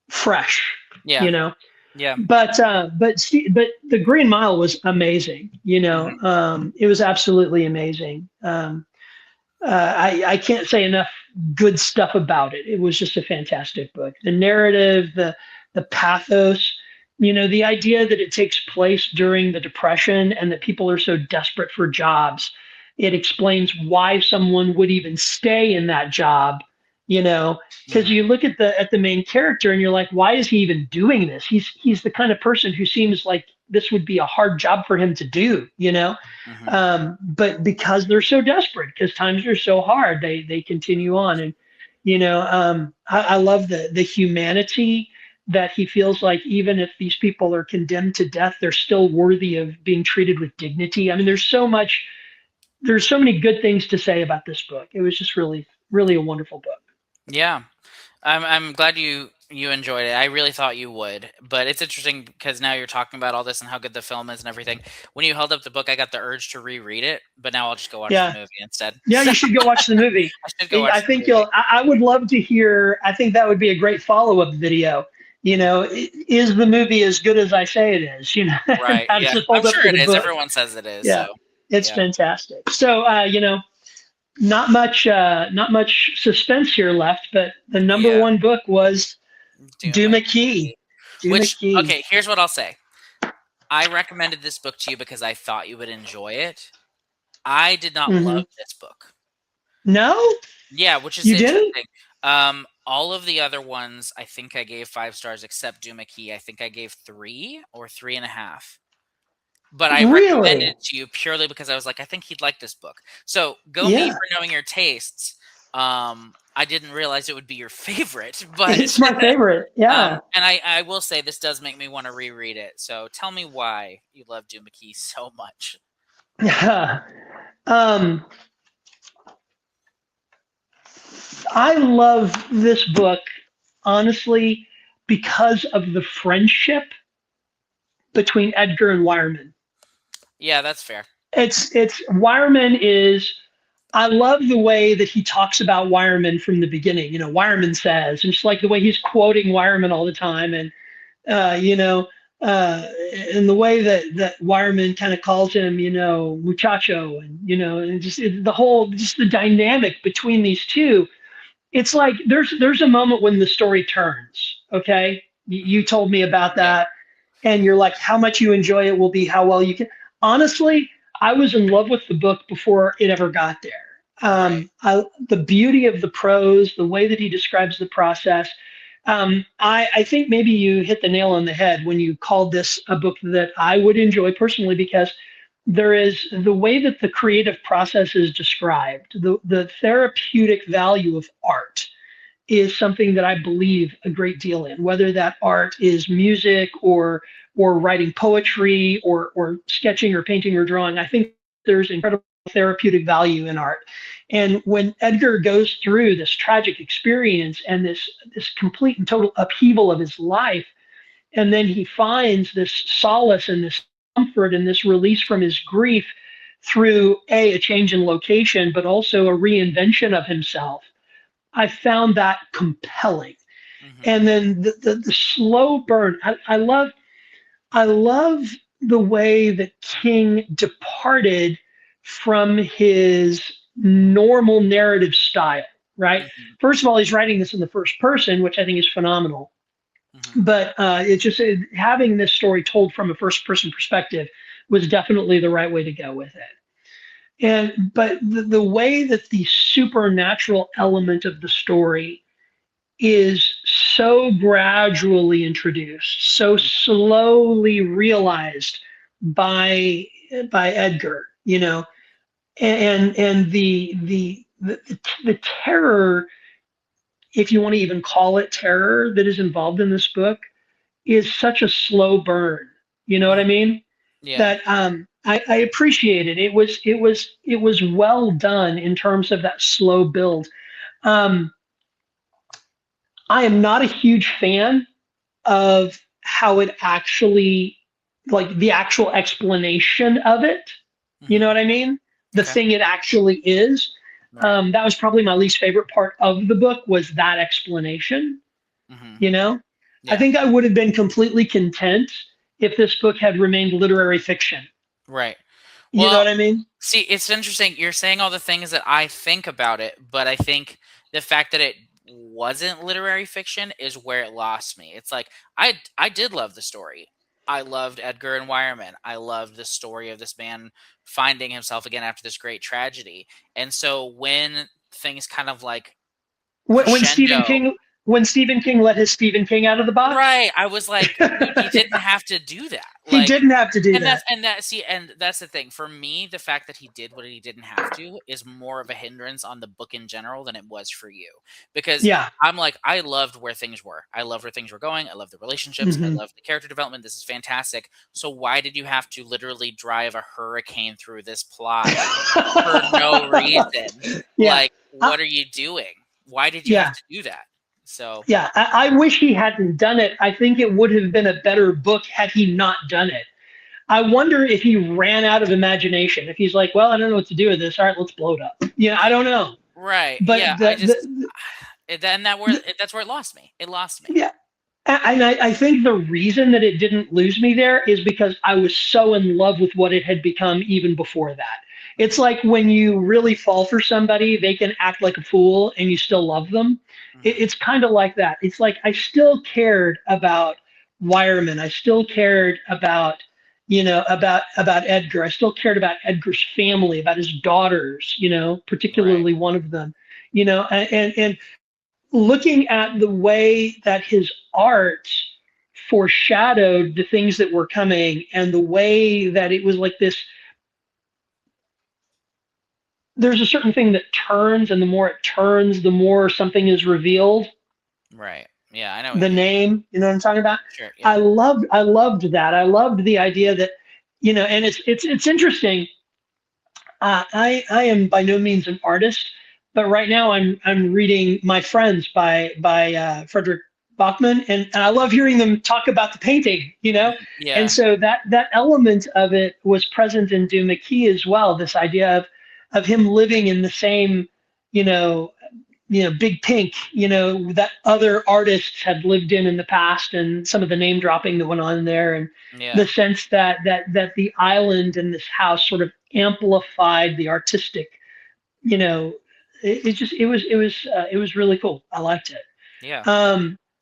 fresh, Yeah. you know. Yeah. But the Green Mile was amazing, it was absolutely amazing. I can't say enough good stuff about it. It was just a fantastic book. The narrative, the pathos, the idea that it takes place during the Depression and that people are so desperate for jobs. It explains why someone would even stay in that job, because you look at the main character and you're like, why is he even doing this? He's the kind of person who seems like this would be a hard job for him to do. But because they're so desperate, because times are so hard, they continue on. And I love the humanity that he feels like even if these people are condemned to death, they're still worthy of being treated with dignity. I mean, there's so many good things to say about this book. It was just really, really a wonderful book. Yeah. I'm glad you enjoyed it. I really thought you would, but it's interesting because now you're talking about all this and how good the film is and everything. When you held up the book, I got the urge to reread it, but now I'll just go watch the movie instead. Yeah, you should go watch the movie. I should go watch I think you'll. I would love to hear. I think that would be a great follow-up video. Is the movie as good as I say it is? Right. How does it hold I'm up sure to it the is. book? Everyone says it is. Yeah, so. It's fantastic. So not much suspense here left, but the number one book was Duma Key. Okay, here's what I'll say. I recommended this book to you because I thought you would enjoy it. I did not love this book. No? Yeah, which is you interesting. Didn't? All of the other ones, I think I gave 5 stars, except Duma Key. I think I gave 3 or 3.5. But I recommended it to you purely because I was like, I think he'd like this book. So go me for knowing your tastes. I didn't realize it would be your favorite, but it's my favorite. Yeah. And I will say this does make me want to reread it. So tell me why you love Duma Key so much. Yeah. I love this book, honestly, because of the friendship between Edgar and Wireman. Yeah, that's fair. It's Wireman is. I love the way that he talks about Wireman from the beginning. Wireman says, and just like the way he's quoting Wireman all the time, and and the way that Wireman kind of calls him, muchacho, and just the dynamic between these two. It's like there's a moment when the story turns. Okay, you told me about that, and you're like, how much you enjoy it will be how well you can. Honestly, I was in love with the book before it ever got there. The beauty of the prose, the way that he describes the process. I think maybe you hit the nail on the head when you called this a book that I would enjoy personally, because there is the way that the creative process is described, the therapeutic value of art is something that I believe a great deal in, whether that art is music or writing poetry or sketching or painting or drawing. I think there's incredible therapeutic value in art. And when Edgar goes through this tragic experience and this complete and total upheaval of his life, and then he finds this solace and this comfort and this release from his grief through a change in location, but also a reinvention of himself, I found that compelling. And then the slow burn. I love the way that King departed from his normal narrative style, right? First of all, he's writing this in the first person, which I think is phenomenal. But it's just having this story told from a first person perspective was definitely the right way to go with it. But the way that the supernatural element of the story is so gradually introduced, so slowly realized by by Edgar, and the terror, if you want to even call it terror, that is involved in this book is such a slow burn. You know what I Mhm. mean? Yeah. That I appreciate it. It was well done in terms of that slow build. Um, I am not a huge fan of how it actually, like the actual explanation of it. You know Hmm. what I mean? The Okay. thing it actually is. Right. That was probably my least favorite part of the book was that explanation. Hmm. You know, I Yeah. think I would have been completely content if this book had remained literary fiction. Right. You know Well, what I mean? see, it's interesting. You're saying all the things that I think about it, but I think the fact that it wasn't literary fiction is where it lost me. It's like I did love the story. I loved Edgar and Wireman. I loved the story of this man finding himself again after this great tragedy. And so when things kind of like When Stephen crescendo. King when Stephen King let his Stephen King out of the box, Right, I was like, "Dude, you didn't have to do that." he Like, didn't have to do and that. that's the thing. For me, the fact that he did what he didn't have to is more of a hindrance on the book in general than it was for you. Because Yeah. I'm like, I loved where things were. I love where things were going. I love the relationships. I Hmm. love the character development. This is fantastic. So why did you have to literally drive a hurricane through this plot for no reason? Yeah. Like, Uh, what are you doing? Why did you have yeah. to do that? So, Yeah. I wish he hadn't done it. I think it would have been a better book had he not done it. I wonder if he ran out of imagination. If he's like, well, I don't know what to do with this. All right, let's blow it up. Yeah, I don't know. right. But Yeah, I just then that's where it lost me. It lost me. yeah, and I think the reason that it didn't lose me there is because I was so in love with what it had become even before that. It's like when you really fall for somebody, they can act like a fool and you still love them. Mhm. It's kind of like that. It's like I still cared about Wireman. I still cared about, about Edgar. I still cared about Edgar's family, about his daughters, Right. particularly one of them, and looking at the way that his art foreshadowed the things that were coming and the way that it was like this, there's a certain thing that turns, and the more it turns, the more something is revealed. Right. Yeah, I know what The you mean. name, you know what I'm talking about? Sure. Yeah. I loved that. I loved the idea that, and it's interesting. I am by no means an artist, but right now I'm reading My Friends by Frederick Bachman, and I love hearing them talk about the painting, and Yeah. so that element of it was present in Duma Key as well. This idea of him living in the same, you know, Big Pink, that other artists had lived in the past, and some of the name dropping that went on there, and the Yeah. sense that the island and this house sort of amplified the artistic, you know, it was really cool. I liked it. Yeah.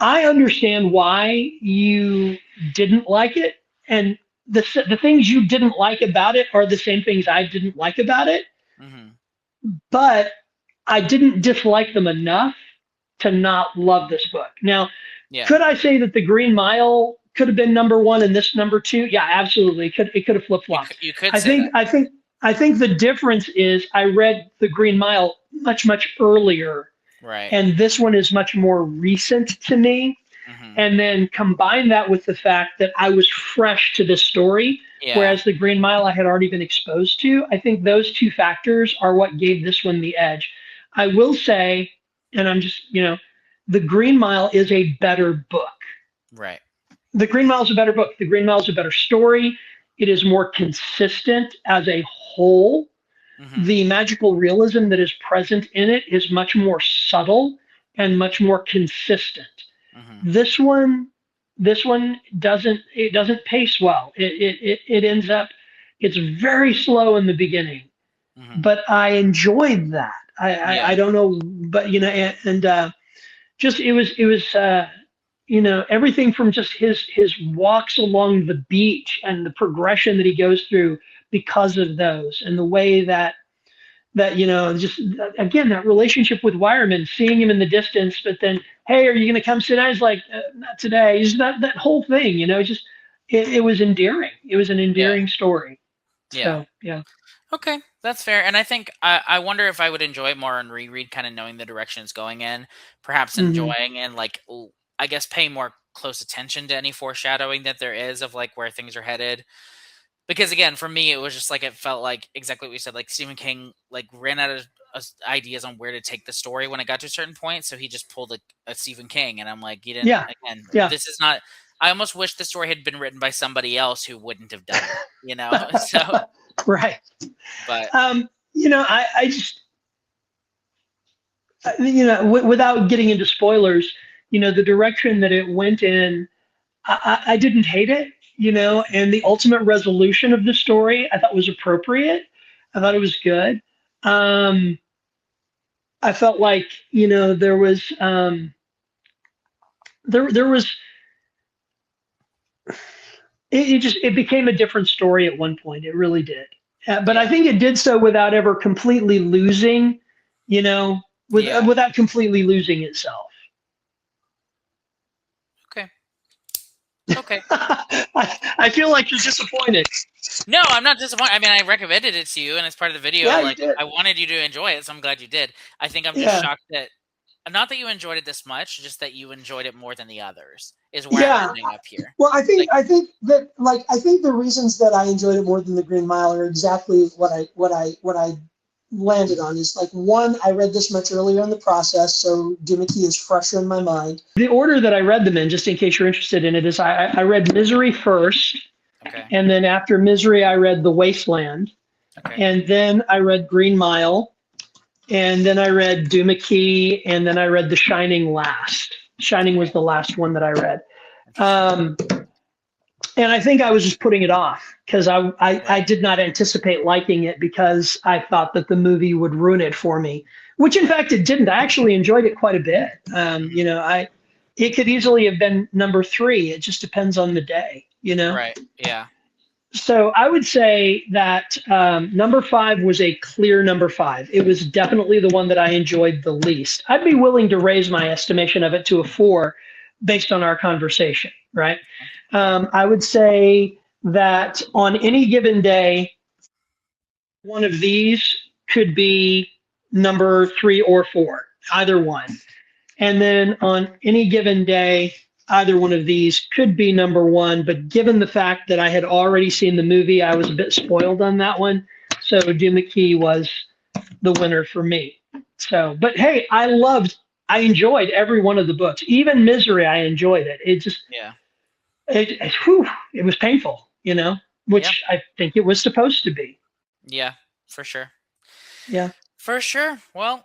I understand why you didn't like it, and the things you didn't like about it are the same things I didn't like about it, Mhm. but I didn't dislike them enough to not love this book. Now, Yeah. could I say that the Green Mile could have been number one and this number two? Yeah, absolutely. It could have flip flopped. You could I say think that. I think I think the difference is I read the Green Mile much earlier, Right. and this one is much more recent to me. Mhm. And then combine that with the fact that I was fresh to this story, Yeah. whereas the Green Mile I had already been exposed to. I think those two factors are what gave this one the edge. I will say, and I'm just, the Green Mile is a better book. Right. The Green Mile is a better book. The Green Mile is a better story. It is more consistent as a whole. Mhm. The magical realism that is present in it is much more subtle and much more consistent. Mhm. This one doesn't pace well. It ends up, it's very slow in the beginning, Mhm. but I enjoyed that. I Yeah. don't know, but and just it was everything from just his walks along the beach and the progression that he goes through because of those, and the way that just again, that relationship with Wireman, seeing him in the distance, but then, hey, are you going to come sit down? He's like, not today. Just that whole thing, just it was endearing. It was an Yeah. endearing story. Yeah. So yeah. Okay, that's fair. And I think I wonder if I would enjoy it more on reread, kind of knowing the direction it's going in. Perhaps Hmm. enjoying and like I guess paying more close attention to any foreshadowing that there is of like where things are headed. Because again, for me, it was just like it felt like exactly what we said. Like Stephen King like ran out of ideas on where to take the story when it got to a certain point, so he just pulled a Stephen King, and I'm like, you didn't. Yeah. Again, Yeah. this is not. I almost wish the story had been written by somebody else who wouldn't have done it. You know, so Right. but I just, without getting into spoilers, the direction that it went in, I didn't hate it, and the ultimate resolution of the story I thought was appropriate. I thought it was good. Um, I felt like, there was, there was, it became a different story at one point. It really did. But I yeah, think it did so without ever completely losing, you know, yeah. without completely losing itself. Okay, okay. I feel like you're disappointed. No, I'm not disappointed. I mean, I recommended it to you, and it's part of the video. Yeah, you Like, did. I wanted you to enjoy it, so I'm glad you did. I think I'm just Yeah, shocked that not that you enjoyed it this much, just that you enjoyed it more than the others is where I'm yeah. ending up here. Well, Like, I think the reasons that I enjoyed it more than the Green Mile are exactly what I landed on. Is like, one, I read this much earlier in the process, so Duma Key is fresher in my mind. the order that I read them in, just in case you're interested in it, is I read Misery first, okay, and then after Misery, I read The Wasteland, okay, and then I read Green Mile, and then I read Duma Key, and then I read The Shining last. Shining was okay. the last one that I read. Interesting. Um, and I think I was just putting it off because I Right. did not anticipate liking it because I thought that the movie would ruin it for me, which in fact it didn't. I actually enjoyed it quite a bit. Mhm. It could easily have been number three. It just depends on the day. Right. Yeah. So I would say that number five was a clear number five. It was definitely the one that I enjoyed the least. I'd be willing to raise my estimation of it to a four based on our conversation, right? Fair. I would say that on any given day, one of these could be number three or four, either one. And then on any given day, either one of these could be number one. But given the fact that I had already seen the movie, I was a bit spoiled on that one. So Duma Key was the winner for me. So, but hey, I enjoyed every one of the books. Even Misery, I enjoyed it. Yeah. It was painful, Yeah. which I think it was supposed to be. Yeah. For sure. Yeah. For sure. Well,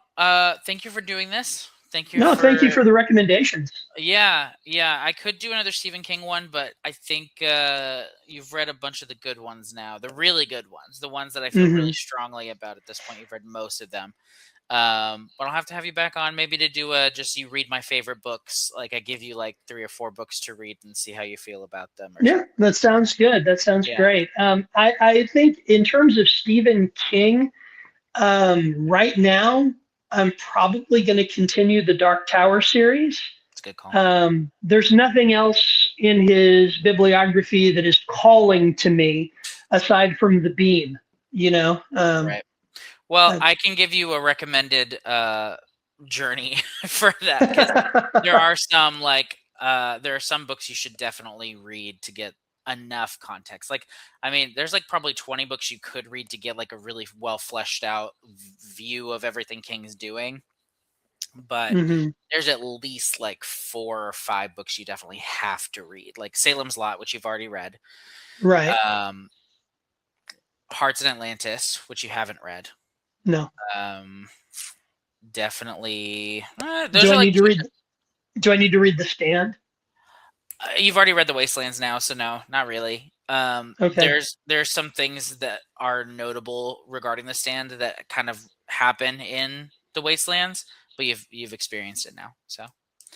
thank you for doing this. Thank you No, thank you for. for the recommendations. Yeah, yeah. I could do another Stephen King one, but I think you've read a bunch of the good ones now, the really good ones, the ones that I feel really Hmm. strongly about at this point. You've read most of them. But I'll have to have you back on maybe to do a just you read my favorite books. Like I give you like 3 or 4 books to read and see how you feel about them or Yeah, something. that sounds good. That sounds Yeah, great. I think in terms of Stephen King, right now, I'm probably going to continue the Dark Tower series. it's a good call. There's nothing else in his bibliography that is calling to me aside from The Beam, you know? Right. Well, Uh, I can give you a recommended journey for that because there are some there are some books you should definitely read to get enough context. Like, I mean, there's like probably 20 books you could read to get like a really well fleshed out view of everything King's doing, but mhm. there's at least like 4 or 5 books you definitely have to read. Like Salem's Lot, which you've already read, Right. um, Hearts in Atlantis, which you haven't read. No. Um, definitely, those Do are I like need to read? Do I need to read The Stand? you've already read the Wastelands now, so no, not really. Okay. There's some things that are notable regarding the Stand that kind of happen in the Wastelands, but you've experienced it now, so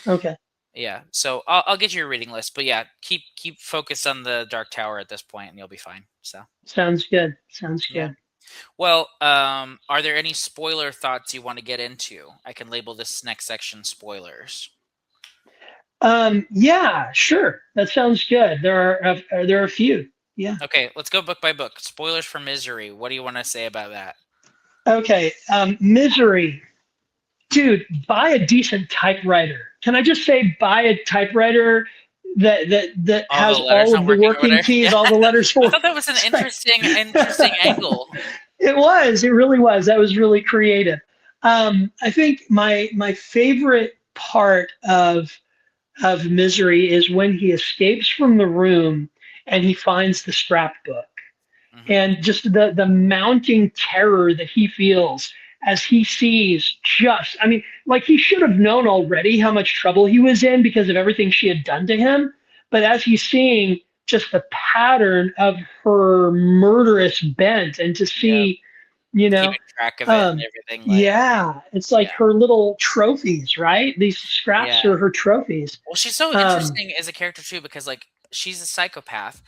Okay. yeah. So I'll get you your reading list, but yeah, keep focused on the Dark Tower at this point, and you'll be fine. So Sounds good. Sounds yeah. good. Well, are there any spoiler thoughts you want to get into? I can label this next section spoilers. Yeah, sure. That sounds good. There are a few. Yeah. Okay, let's go book by book. Spoilers for Misery. What do you want to say about that? Okay. Misery. Dude, buy a decent typewriter. Can I just say, buy a typewriter that All the has letters all not of the working or working whatever. keys, Yeah, all the letters I for. thought that was an interesting angle. It was. It really was. That was really creative. I think my favorite part of Misery is when he escapes from the room and he finds the scrapbook, Hmm. and just the mounting terror that he feels as he sees, just, I mean, like, he should have known already how much trouble he was in because of everything she had done to him, but as he's seeing just the pattern of her murderous bent, and to Yeah, see, you know, keeping track of it and um everything. Like, yeah, it's yeah, like her little trophies, right? These scraps yeah. are her trophies. Well, she's so um interesting as a character too because like she's a psychopath,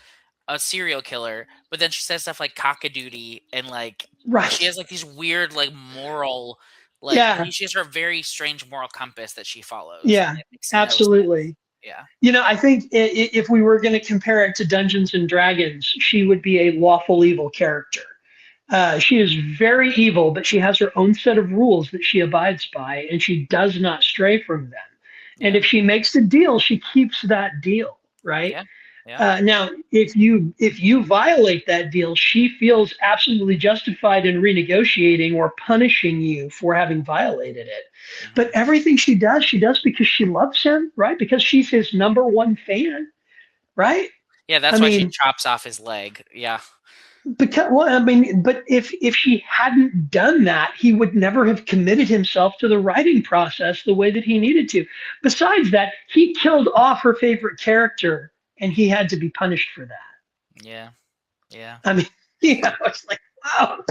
a serial killer, but then she says stuff like cockadoodie and like she right. has like these weird like moral like Yeah. she has her very strange moral compass that she follows and Yeah, it makes no sense. absolutely. Yeah. I think if we were going to compare it to Dungeons and Dragons, she would be a lawful evil character. She is very evil, but she has her own set of rules that she abides by, and she does not stray from them. And Yeah. if she makes a deal, she keeps that deal, right? Yeah. Yeah. Now, if you violate that deal, she feels absolutely justified in renegotiating or punishing you for having violated it. But Hmm. everything she does because she loves him, right? Because she's his number one fan, right? Yeah, I that's why she mean, chops off his leg. Yeah. because, well, I mean, but if she hadn't done that, he would never have committed himself to the writing process the way that he needed to. Besides that, he killed off her favorite character, and he had to be punished for that. Yeah. Yeah. I mean, it's like, wow.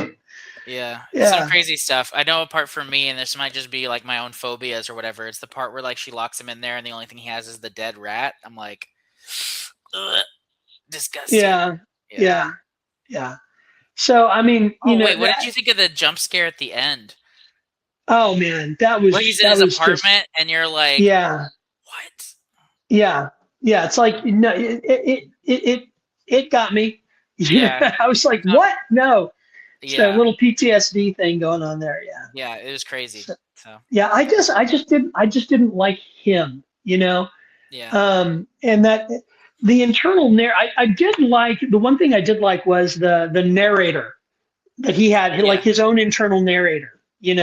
Yeah, it's some Yeah. crazy stuff. I know apart from me, and this might just be like my own phobias or whatever. It's the part where like she locks him in there, and the only thing he has is the dead rat. I'm like, ugh, disgusting. Yeah. Yeah. Yeah. Yeah. So, I mean, Oh wait, what did you think of the jump scare at the end? oh man, When he's in his just, apartment, and you're like, yeah. what? Yeah. Yeah. It's like, no, it got me. Yeah. I was like, No, what? No. It's that yeah. little PTSD thing going on there. Yeah. Yeah. It was crazy. So, So yeah. I just didn't like him, yeah. and that the internal I did like, the one thing I did like was the narrator that he had, like Yeah. his own internal narrator, Hmm.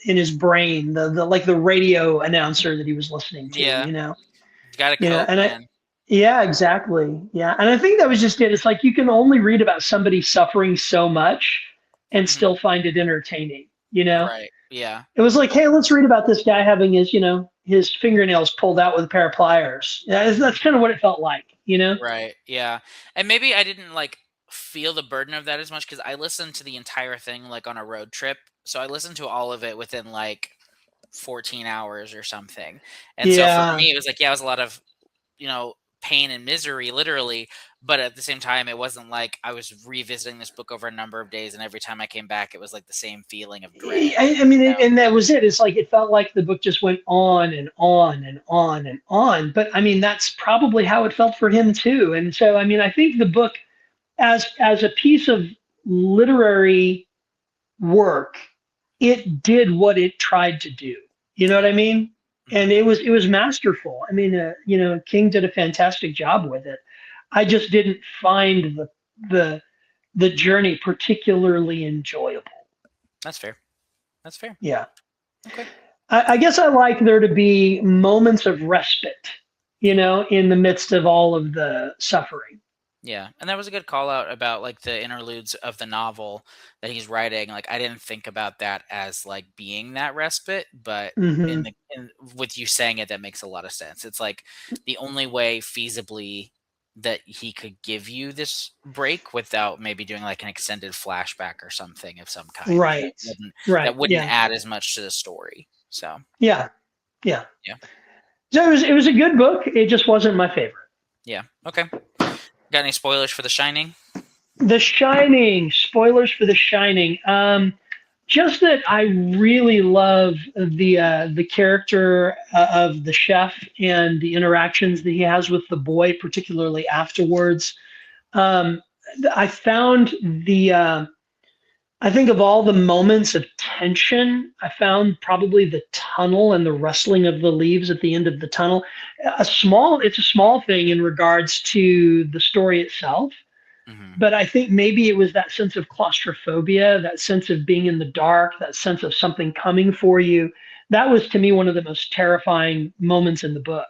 in his brain, the like the radio announcer that he was listening to, Yeah. Got to cope, and man. yeah, exactly. Yeah. And I think that was just it. It's like you can only read about somebody suffering so much and Hmm. still find it entertaining. Right. Yeah. It was like, hey, let's read about this guy having his fingernails pulled out with a pair of pliers. Yeah, that's kind of what it felt like. Right. Yeah. And maybe I didn't like feel the burden of that as much because I listened to the entire thing like on a road trip. So I listened to all of it within like 14 hours or something. And so for Yeah. me, it was like, yeah, it was a lot of, pain and misery, literally. But at the same time, it wasn't like I was revisiting this book over a number of days. And every time I came back, it was like the same feeling of dread. I mean, and that was it. It's like it felt like the book just went on and on and on and on. But I mean, that's probably how it felt for him too. And so, I mean, I think the book, as a piece of literary work, it did what it tried to do. You know what I Yeah. mean? And Hmm. it was masterful. I mean, King did a fantastic job with it. I just didn't find the journey particularly enjoyable. That's fair. That's fair. Yeah. Okay. I guess I like there to be moments of respite, in the midst of all of the suffering. Yeah, and that was a good call out about like the interludes of the novel that he's writing. Like I didn't think about that as like being that respite, but Hmm. with you saying it, that makes a lot of sense. It's like the only way feasibly that he could give you this break without maybe doing like an extended flashback or something of some kind that Right. wouldn't Right. Yeah. add as much to the story. So Yeah. Yeah. yeah, So it was a good book. It just wasn't my favorite. yeah, okay. Got any spoilers for The Shining? The Shining. Spoilers for The Shining. Just that I really love the character of the chef and the interactions that he has with the boy, particularly afterwards. Um, I found I think of all the moments of tension, I found probably the tunnel and the rustling of the leaves at the end of the tunnel. It's a small thing in regards to the story itself, Hmm. but I think maybe it was that sense of claustrophobia, that sense of being in the dark, that sense of something coming for you. That was to me one of the most terrifying moments in the book,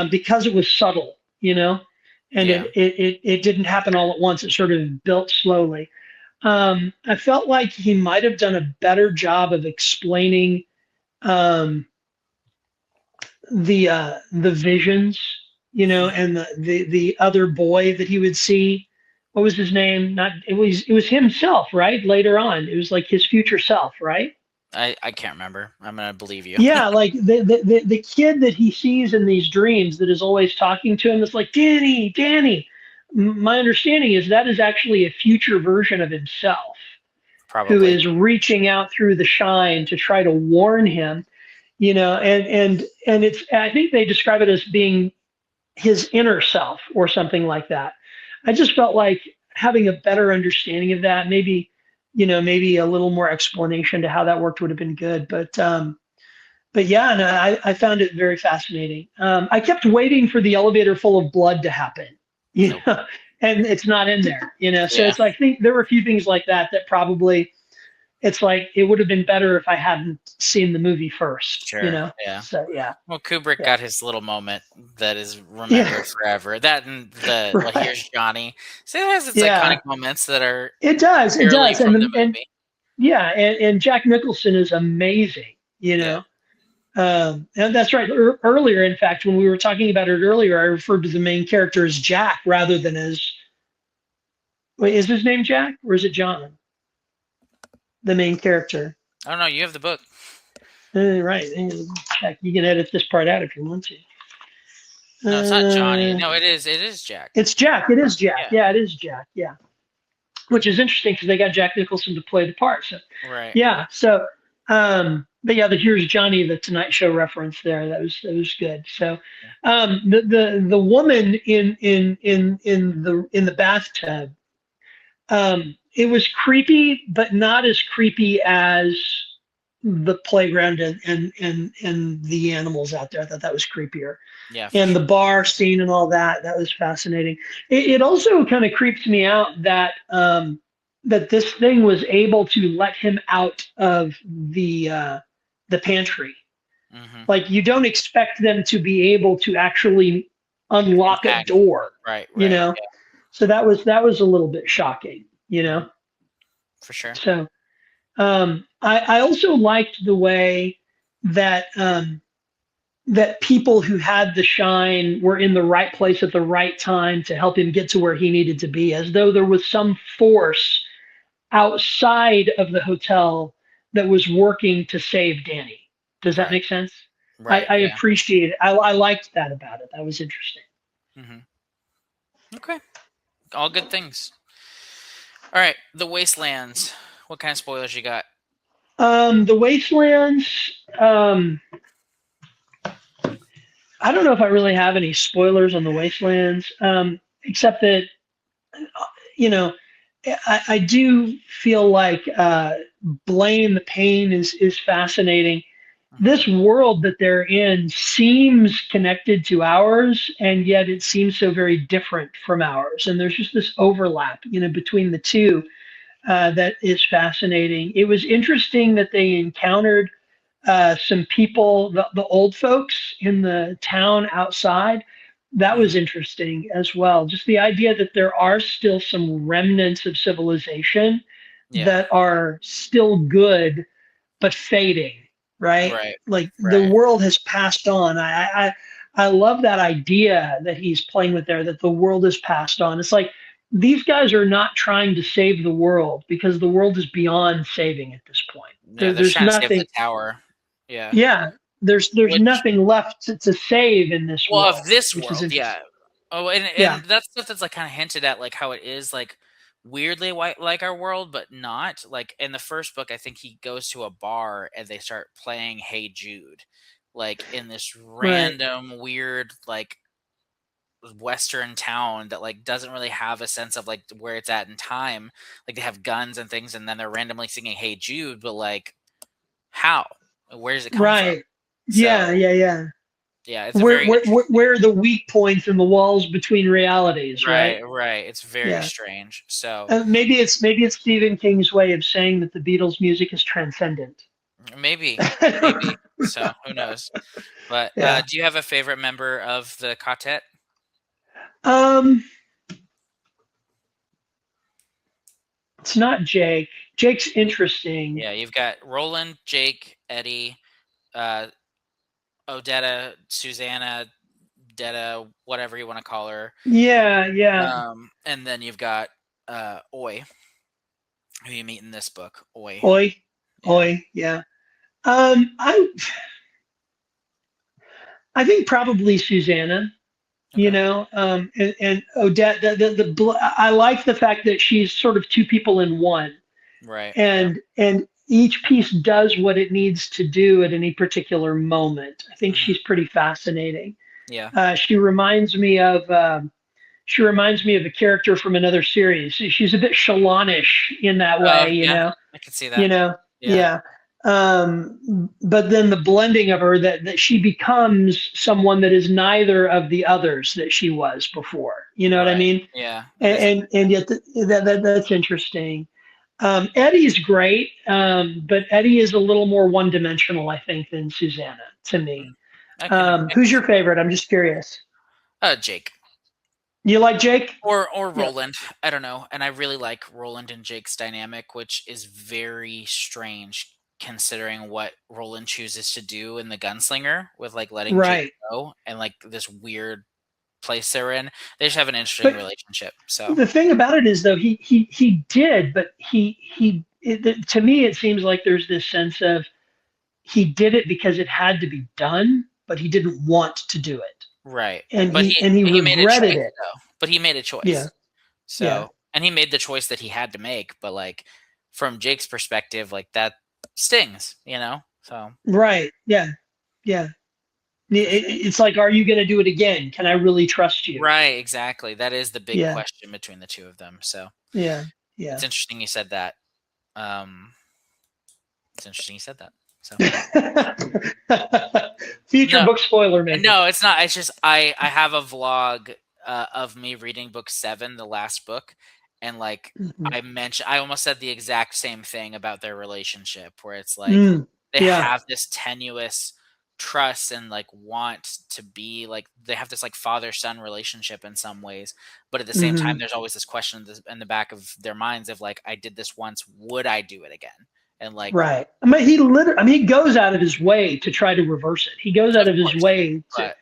because it was subtle, and Yeah. it didn't happen all at once. It sort of built slowly. I felt like he might have done a better job of explaining um, the visions, and the other boy that he would see. What was his name? Not it was himself, right? Later on, it was like his future self, right? I can't remember. I'm gonna believe you. Yeah, like the kid that he sees in these dreams that is always talking to him. That's like Danny, Danny. My understanding is that is actually a future version of himself who Probably. is reaching out through the shine to try to warn him, and it's I think they describe it as being his inner self or something like that. I just felt like having a better understanding of that, maybe a little more explanation to how that worked would have been good. But yeah, no, I found it very fascinating. I kept waiting for the elevator full of blood to happen, you Nope. know, and it's not in there, So Yeah. it's like, I think there were a few things like that probably it's like it would have been better if I hadn't seen the movie first, Sure. Yeah. So yeah, Well, Kubrick yeah, got his little moment that is yeah, remembered forever. That and the well, right, here's Johnny. So it has its iconic yeah. moments that are It purely does, from the and movie. yeah, and Jack Nicholson is amazing, Yeah. And that's right. Earlier, in fact, when we were talking about it earlier, I referred to the main character as Jack rather than as. Wait, is his name Jack or is it John? The main character. I don't know. You have the book. Right. Jack. You can edit this part out if you want to. No, it's not Johnny. Uh, No, it is. It is Jack. it's Jack. It is Jack. Yeah. Yeah, it is Jack. Yeah, which is interesting because they got Jack Nicholson to play the part. So Right. yeah. So, but yeah, here's Johnny, the Tonight Show reference there. That was good. So, the woman in the bathtub, it was creepy, but not as creepy as the playground and the animals out there. I thought that was creepier, Yeah, for and the sure. bar scene and all that was fascinating. It also kind of creeps me out that this thing was able to let him out of the pantry. Hmm. Like you don't expect them to be able to actually unlock a Impact. door, Right. you Right. know. So that was a little bit shocking. Hmm. For sure. So I also liked the way that that people who had the shine were in the right place at the right time to help him get to where he needed to be, as though there was some force outside of the hotel that was working to save Danny. Does that Right. make sense? I, Right. I Yeah. appreciate it. I liked that about it. That was interesting. Hmm. Okay. All good things. All right. The Wastelands. What kind of spoilers you got? The Wastelands. I don't know if I really have any spoilers on the Wastelands, except that you know I do feel like Blaine the Pain is fascinating. Hmm. This world that they're in seems connected to ours, and yet it seems so very different from ours. And there's just this overlap, between the two that is fascinating. It was interesting that they encountered some people, the old folks in the town outside. That was Hmm. interesting as well. Just the idea that there are still some remnants of civilization Yeah. that are still good but fading, right? Right. Like the Right. world has passed on. I love that idea that he's playing with there, that the world has passed on. It's like these guys are not trying to save the world because the world is beyond saving at this point. Yeah. They're There's trying to save the nothing. tower. Yeah. Yeah, there's Which nothing left to save in this well of world, this which is world, yeah. interesting. Oh, Yeah, and that's stuff that's like kind of hinted at, like how it is like weirdly white like our world, but not. Like in the first book, I think he goes to a bar and they start playing "Hey Jude," like in this right. random weird like Western town that like doesn't really have a sense of like where it's at in time. Like they have guns and things, and then they're randomly singing "Hey Jude," but like how? Where does it come from? Right. Yeah, So yeah, yeah. yeah, it's a Where, very where, where, interesting. where are the weak points in the walls between realities, right? Right, right. It's very Yeah. strange. So Maybe it's Stephen King's way of saying that the Beatles' music is transcendent. maybe. So who knows? But Yeah. do you have a favorite member of the quartet? Um, it's not Jake. Jake's interesting. Yeah, you've got Roland, Jake, Eddie, uh, Odetta, Susanna, Detta, whatever you want to call her. Yeah, yeah. And then you've got Oi, who you meet in this book. Oi. Oi, Yeah. oi, yeah. I think probably Susanna. You Okay. know, and Odette. I like the fact that she's sort of two people in one, Right. Yeah. and each piece does what it needs to do at any particular moment. I think Hmm. she's pretty fascinating. Yeah. She reminds me of a character from another series. She's a bit Shalanish in that way, Yeah. I can see you that. know, Yeah. yeah. But then the blending of her that she becomes someone that is neither of the others that she was before. You know what I Right. mean? Yeah. It is. And yet that's interesting. Eddie's great, but Eddie is a little more one dimensional, I think, than Susanna to me. Mm. I Who's can your see that. favorite? I'm just curious. Jake. You like Jake? Or Yeah. Roland. I don't know. And I really like Roland and Jake's dynamic, which is very strange considering what Roland chooses to do in the Gunslinger with like letting Jake Right. go and like this weird place they're in. They just have an interesting But relationship. So the thing about it is, though, he did, but to me, it seems like there's this sense of he did it because it had to be done, but he didn't want to do it, right. and But he he made a regretted choice it. though. But he made a Yeah, choice. yeah, So and he made the choice that he had to make, but like from Jake's perspective, like that stings, you know? So right, yeah, yeah. for sure. It's like, are you going to do it again? Can I really trust you? Right, exactly. That is the big Yeah, question between the two of them. So yeah, it's yeah. interesting you said that. Um, it's interesting you said that. So Future no, book spoiler, maybe. no, it's not. It's just I have a vlog of me reading book 7, the last book, and like Mhm. I almost said the exact same thing about their relationship, where it's like they Yeah. have this tenuous trust and like want to be like they have this like father son relationship in some ways, but at the same time, Hmm. there's always this question in the back of their minds of like, I did this once, would I do it again? And like, Right. I mean, he goes out of his way to try to reverse it. He goes out of of his course, way to, but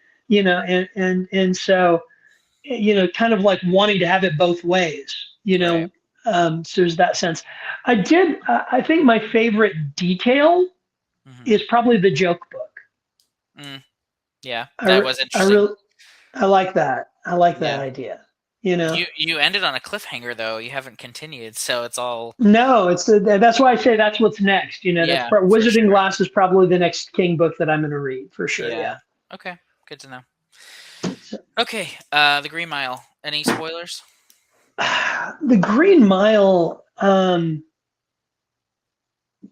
and so, kind of like wanting to have it both ways, right. so there's that sense. I think my favorite detail Hmm. is probably the joke book. Mm, yeah, I, that re- was I interesting. really, I like that. I like that Yeah. idea, you know? You ended on a cliffhanger though. You haven't continued, so it's all No, that's why I say that's what's next. yeah, for Wizarding sure. Glass is probably the next King book that I'm going to read for sure. Yeah. Yeah. Okay. Good to know. So, Okay. The Green Mile. Any spoilers? the Green Mile,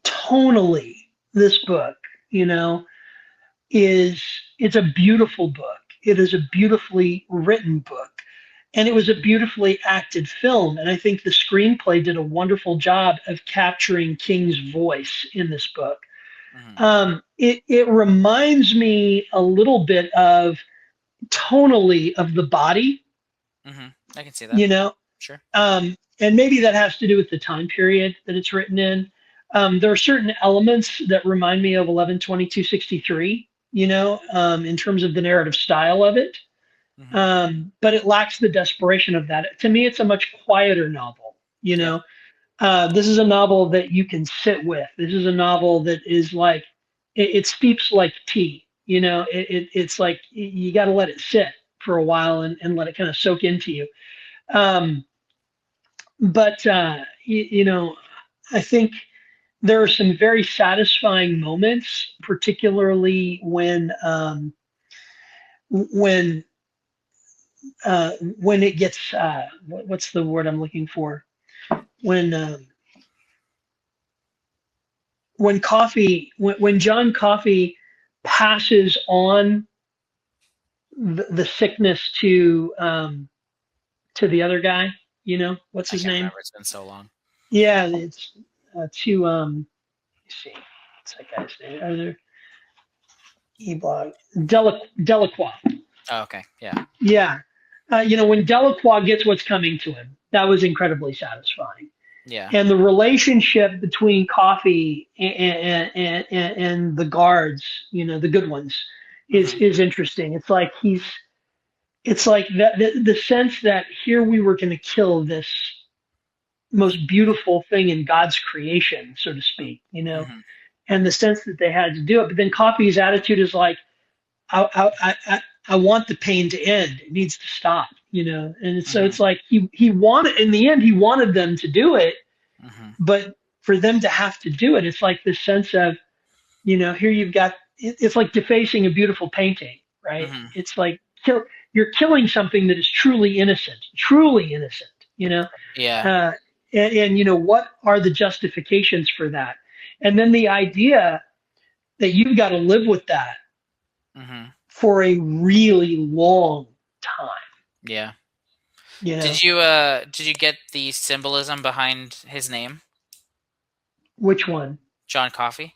tonally, this book, you know, is it's a beautiful book. It is a beautifully written book. And it was a beautifully acted film. And I think the screenplay did a wonderful job of capturing King's voice in this book. Hmm. It reminds me a little bit of tonally of The Body, Hmm. I can see that. you know, Sure. and maybe that has to do with the time period that it's written in. There are certain elements that remind me of 11/22/63, in terms of the narrative style of it. Hmm. But it lacks the desperation of that. To me, it's a much quieter novel. Yeah. This is a novel that you can sit with. This is a novel that is like it steeps like tea. It's like you got to let it sit for a while and let it kind of soak into you. Um, but I think there are some very satisfying moments, particularly when when it gets what's the word I'm looking for? When Coffee when John Coffey passes on the sickness to the other guy, you know, what's I his can't name? remember. It's been so long. Yeah, it's to let's see, what's that guy's name? Are there E-Blog Delacroix? Oh, okay. Yeah. Yeah, you know, when Delacroix gets what's coming to him, that was incredibly satisfying. Yeah. And the relationship between Coffee and the guards, you know, the good ones, is interesting. It's like that the sense that here we were going to kill this most beautiful thing in God's creation, so to speak, you know, Mm-hmm. and the sense that they had to do it. But then Coffee's attitude is like, I want the pain to end. It needs to stop, you know. And so Mm-hmm. it's like he wanted, in the end, he wanted them to do it, Mm-hmm. but for them to have to do it, it's like this sense of, you know, here you've got, it's like defacing a beautiful painting, right? Mm-hmm. It's like you're killing something that is truly innocent, you know. Yeah. Uh, and you know, what are the justifications for that? And then the idea that you've got to live with that Mm-hmm. for a really long time, Yeah. you know. Did you get the symbolism behind his name, Which one? John Coffey?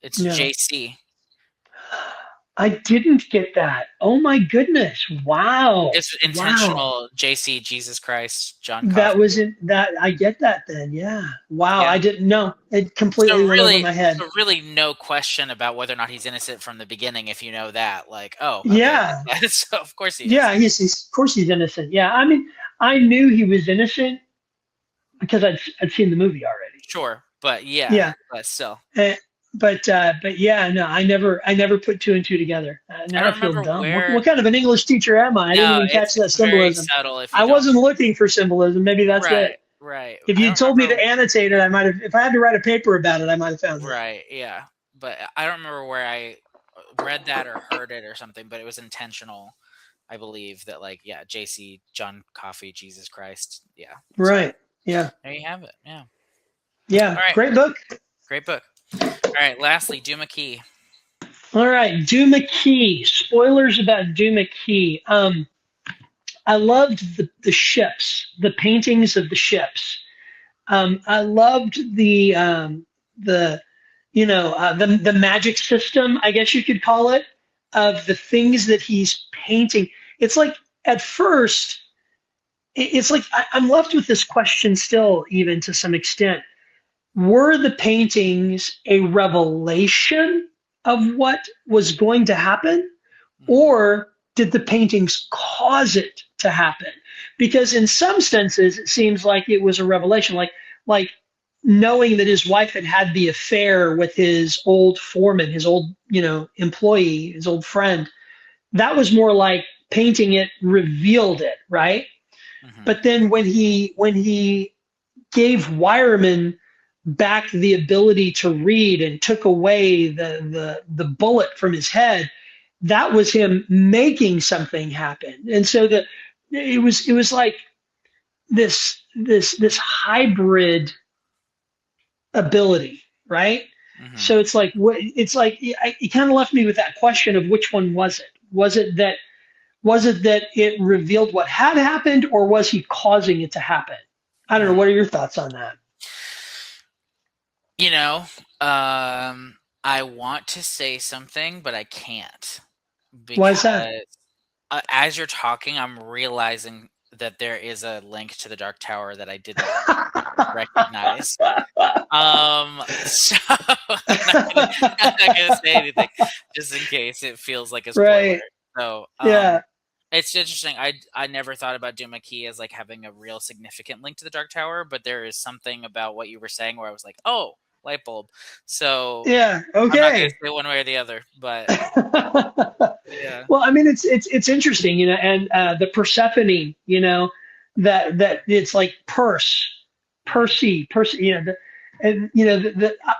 It's No, JC. I didn't get that. Oh my goodness! Wow, It's wow. intentional. JC, Jesus Christ, John That Coffey. wasn't that. I get that then. Yeah. Wow. Yeah. I didn't know. It So completely went over my head. no question about whether or not he's innocent from the beginning. If you know that, like, oh, okay, Yeah. so of course he is. Yeah. He's of course he's innocent. Yeah. I mean, I knew he was innocent because I'd seen the movie already. Sure, but yeah, Yeah. but still, Uh, but yeah, no, I never put two and two together. I Now I don't feel remember dumb. where. What kind of an English teacher am I? I didn't No, even catch that it's very symbolism. subtle. If you I don't, wasn't looking for symbolism. Maybe that's right, it. right. If I you don't told me remember. to annotate it, I might have. If I had to write a paper about it, I might have found it. Right, yeah, but I don't remember where I read that or heard it or something. But it was intentional. I believe that, like, yeah, JC, John Coffey, Jesus Christ, yeah. So Right. Yeah. there you have it. Yeah. Yeah. All right. Great book. Great book. All right. Lastly, Duma Key. All right. Duma Key. Spoilers about Duma Key. I loved the ships, the paintings of the ships. I loved the the magic system, I guess you could call it, of the things that he's painting. It's like at first, it's like I'm left with this question still, even to some extent. Were the paintings a revelation of what was going to happen, or did the paintings cause it to happen? Because in some senses, it seems like it was a revelation, like knowing that his wife had had the affair with his old foreman, his old employee, his old friend. That was more like painting it revealed it, right? Mm-hmm. But then when he gave Wireman back the ability to read and took away the bullet from his head, that was him making something happen. And so it was like this hybrid ability, right? Mm-hmm. So it's like it kind of left me with that question of which one was it? Was it that it revealed what had happened, or was he causing it to happen? I don't know. What are your thoughts on that? You know, I want to say something, but I can't. Why is that? As you're talking, I'm realizing that there is a link to the Dark Tower that I didn't recognize. So I'm not gonna say anything, just in case it feels like a spoiler. Right. So Yeah. It's interesting. I never thought about Duma Key as like having a real significant link to the Dark Tower, but there is something about what you were saying where I was like, oh, light bulb. So yeah, okay. I'm not gonna say one way or the other, but yeah. Well, I mean, it's interesting, and the Persephone, that it's like Percy, and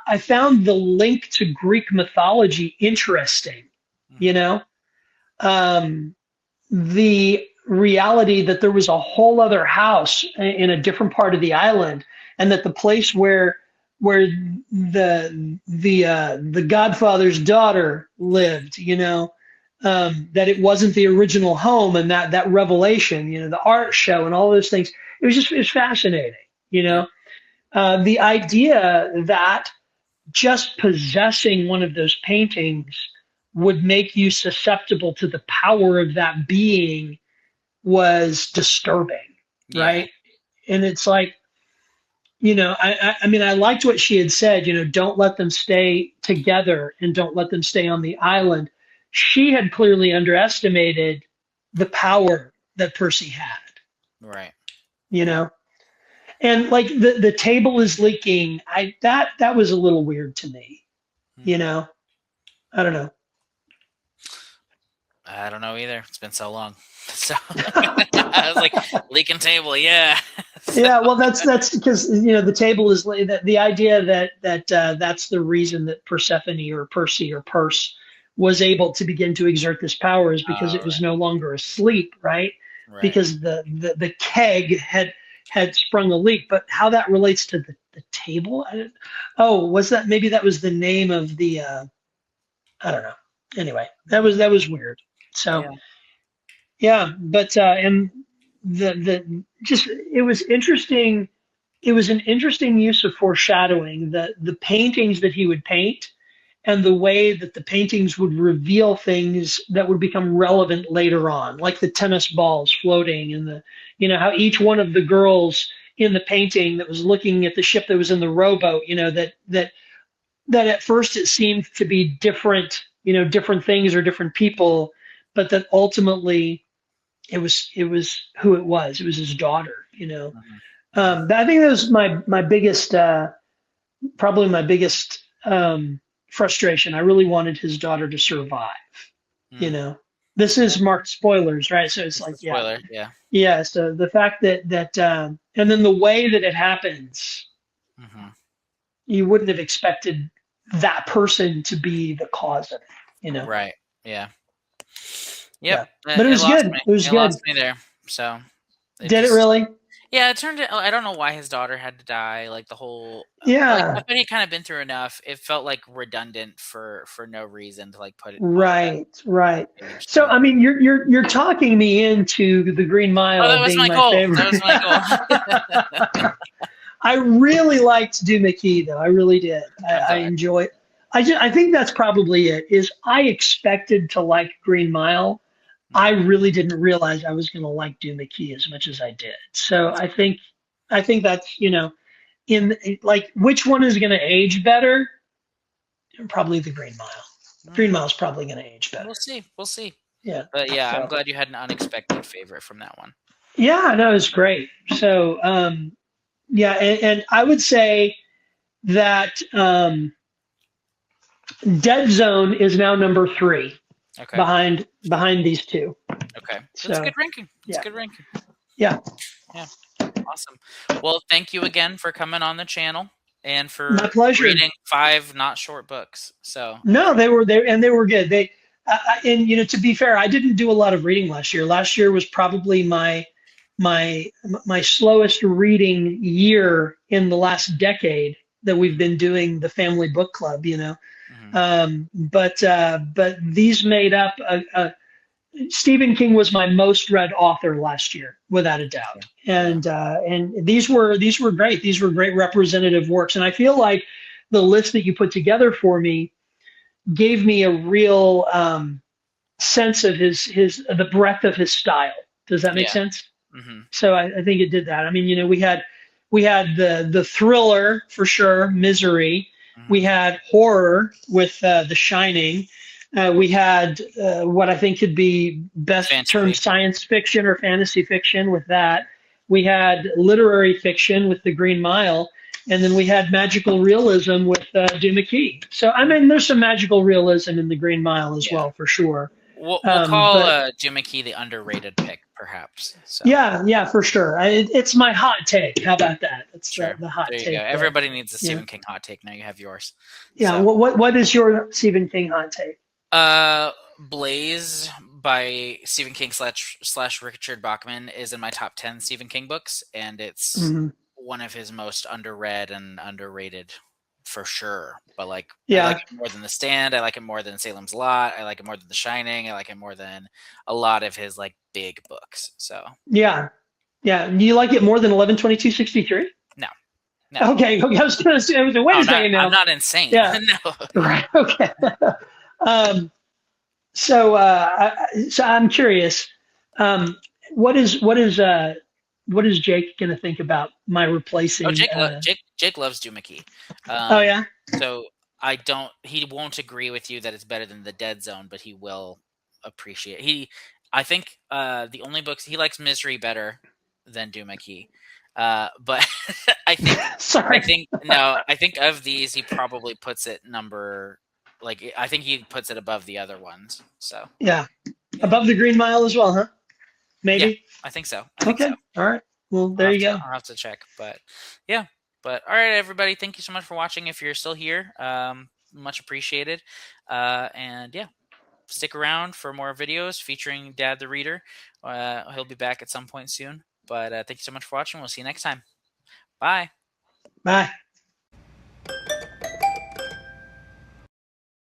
I found the link to Greek mythology interesting, the reality that there was a whole other house in a different part of the island, and that the place where the Godfather's daughter lived, that it wasn't the original home, and that revelation, the art show and all those things. It was fascinating, the idea that just possessing one of those paintings would make you susceptible to the power of that being was disturbing, right? And it's like, I mean, I liked what she had said, don't let them stay together and don't let them stay on the island. She had clearly underestimated the power that Percy had. Right. And like the table is leaking. That was a little weird to me. I don't know. I don't know either. It's been so long. So I was like, leaking table, yeah. Yeah, well, that's because the table is the idea that that's the reason that Persephone or Percy or Perse was able to begin to exert this power is because it was no longer asleep, right? Because the keg had sprung a leak. But how that relates to the table? Was that maybe that was the name of the? I don't know. Anyway, that was weird. So. Yeah, but and it was interesting. It was an interesting use of foreshadowing. The paintings that he would paint, and the way that the paintings would reveal things that would become relevant later on, like the tennis balls floating, and how each one of the girls in the painting that was looking at the ship that was in the rowboat, that at first it seemed to be different, different things or different people, but that ultimately it was who it was. It was his daughter, I think that was my biggest, probably my biggest frustration. I really wanted his daughter to survive. This is marked spoilers, right? So it's like, spoiler, yeah. So the fact that and then the way that it happens, you wouldn't have expected that person to be the cause of it. Right. Yeah. Yep. Yeah. But it was good. It was good. Lost me there. So. Did it really? Yeah, it turned out. I don't know why his daughter had to die. Like the whole. Yeah. I thought he'd kind of been through enough. It felt like redundant for no reason to put it. Right. So I mean, you're talking me into the Green Mile. Oh, that was my goal. Favorite. That was my goal. I really liked Duma Key, though. I really did. I enjoy it. I think that's probably it. Is I expected to like Green Mile. I really didn't realize I was going to like Duma Key as much as I did. So I think that's in like which one is going to age better? Probably the Green Mile. Green Mile is probably going to age better. We'll see. Yeah. But yeah, I'm glad you had an unexpected favorite from that one. Yeah, no, it was great. So yeah, and I would say that Dead Zone is now number 3. Okay. Behind these two. Okay. That's good ranking. That's good ranking. Yeah. Yeah. Awesome. Well, thank you again for coming on the channel and for my pleasure. Reading 5 not short books. So no, they were there and they were good. They and to be fair, I didn't do a lot of reading last year. Last year was probably my slowest reading year in the last decade that we've been doing the family book club, But these made up. Stephen King was my most read author last year, without a doubt. And these were great. These were great representative works. And I feel like the list that you put together for me gave me a real sense of the breadth of his style. Does that make sense? Mm-hmm. So I think it did that. I mean, we had the thriller for sure, Misery. We had horror with The Shining. We had what I think could be best termed science fiction or fantasy fiction with that. We had literary fiction with The Green Mile. And then we had magical realism with Duma Key. So, I mean, there's some magical realism in The Green Mile as well, for sure. We'll call Duma Key the underrated pick, perhaps. So. Yeah, for sure. It's my hot take. How about that? It's the hot there you take. Go. Everybody needs a Stephen King hot take. Now you have yours. Yeah. So. What is your Stephen King hot take? Blaze by Stephen King slash Richard Bachman is in my top 10 Stephen King books, and it's Mhm. one of his most underread and underrated for sure. But like, I Yeah. like it more than The Stand. I like it more than Salem's Lot. I like it more than The Shining. I like it more than a lot of his like big books. So Yeah. Yeah. Do you like it more than 11/22/63? no. Okay. Okay. I was going to say, wait a second now. I'm not insane. Yeah. No. Right. Okay. um, so, so I'm curious. Um, what is Jake going to think about my replacing? Oh, Jake loves Duma Key. Oh yeah. So he won't agree with you that it's better than the Dead Zone, but he will appreciate. I think the only books he likes Misery better than Duma Key. But I Sorry. I think of these he probably puts it I think he puts it above the other ones. So Yeah. Above the Green Mile as well, huh? Maybe. yeah, I think so. Okay. All right. Well, there you go. I'll have to check, but yeah. But all right, everybody, thank you so much for watching. If you're still here, much appreciated. And yeah, stick around for more videos featuring Dad the Reader. He'll be back at some point soon. But thank you so much for watching. We'll see you next time. Bye. Bye.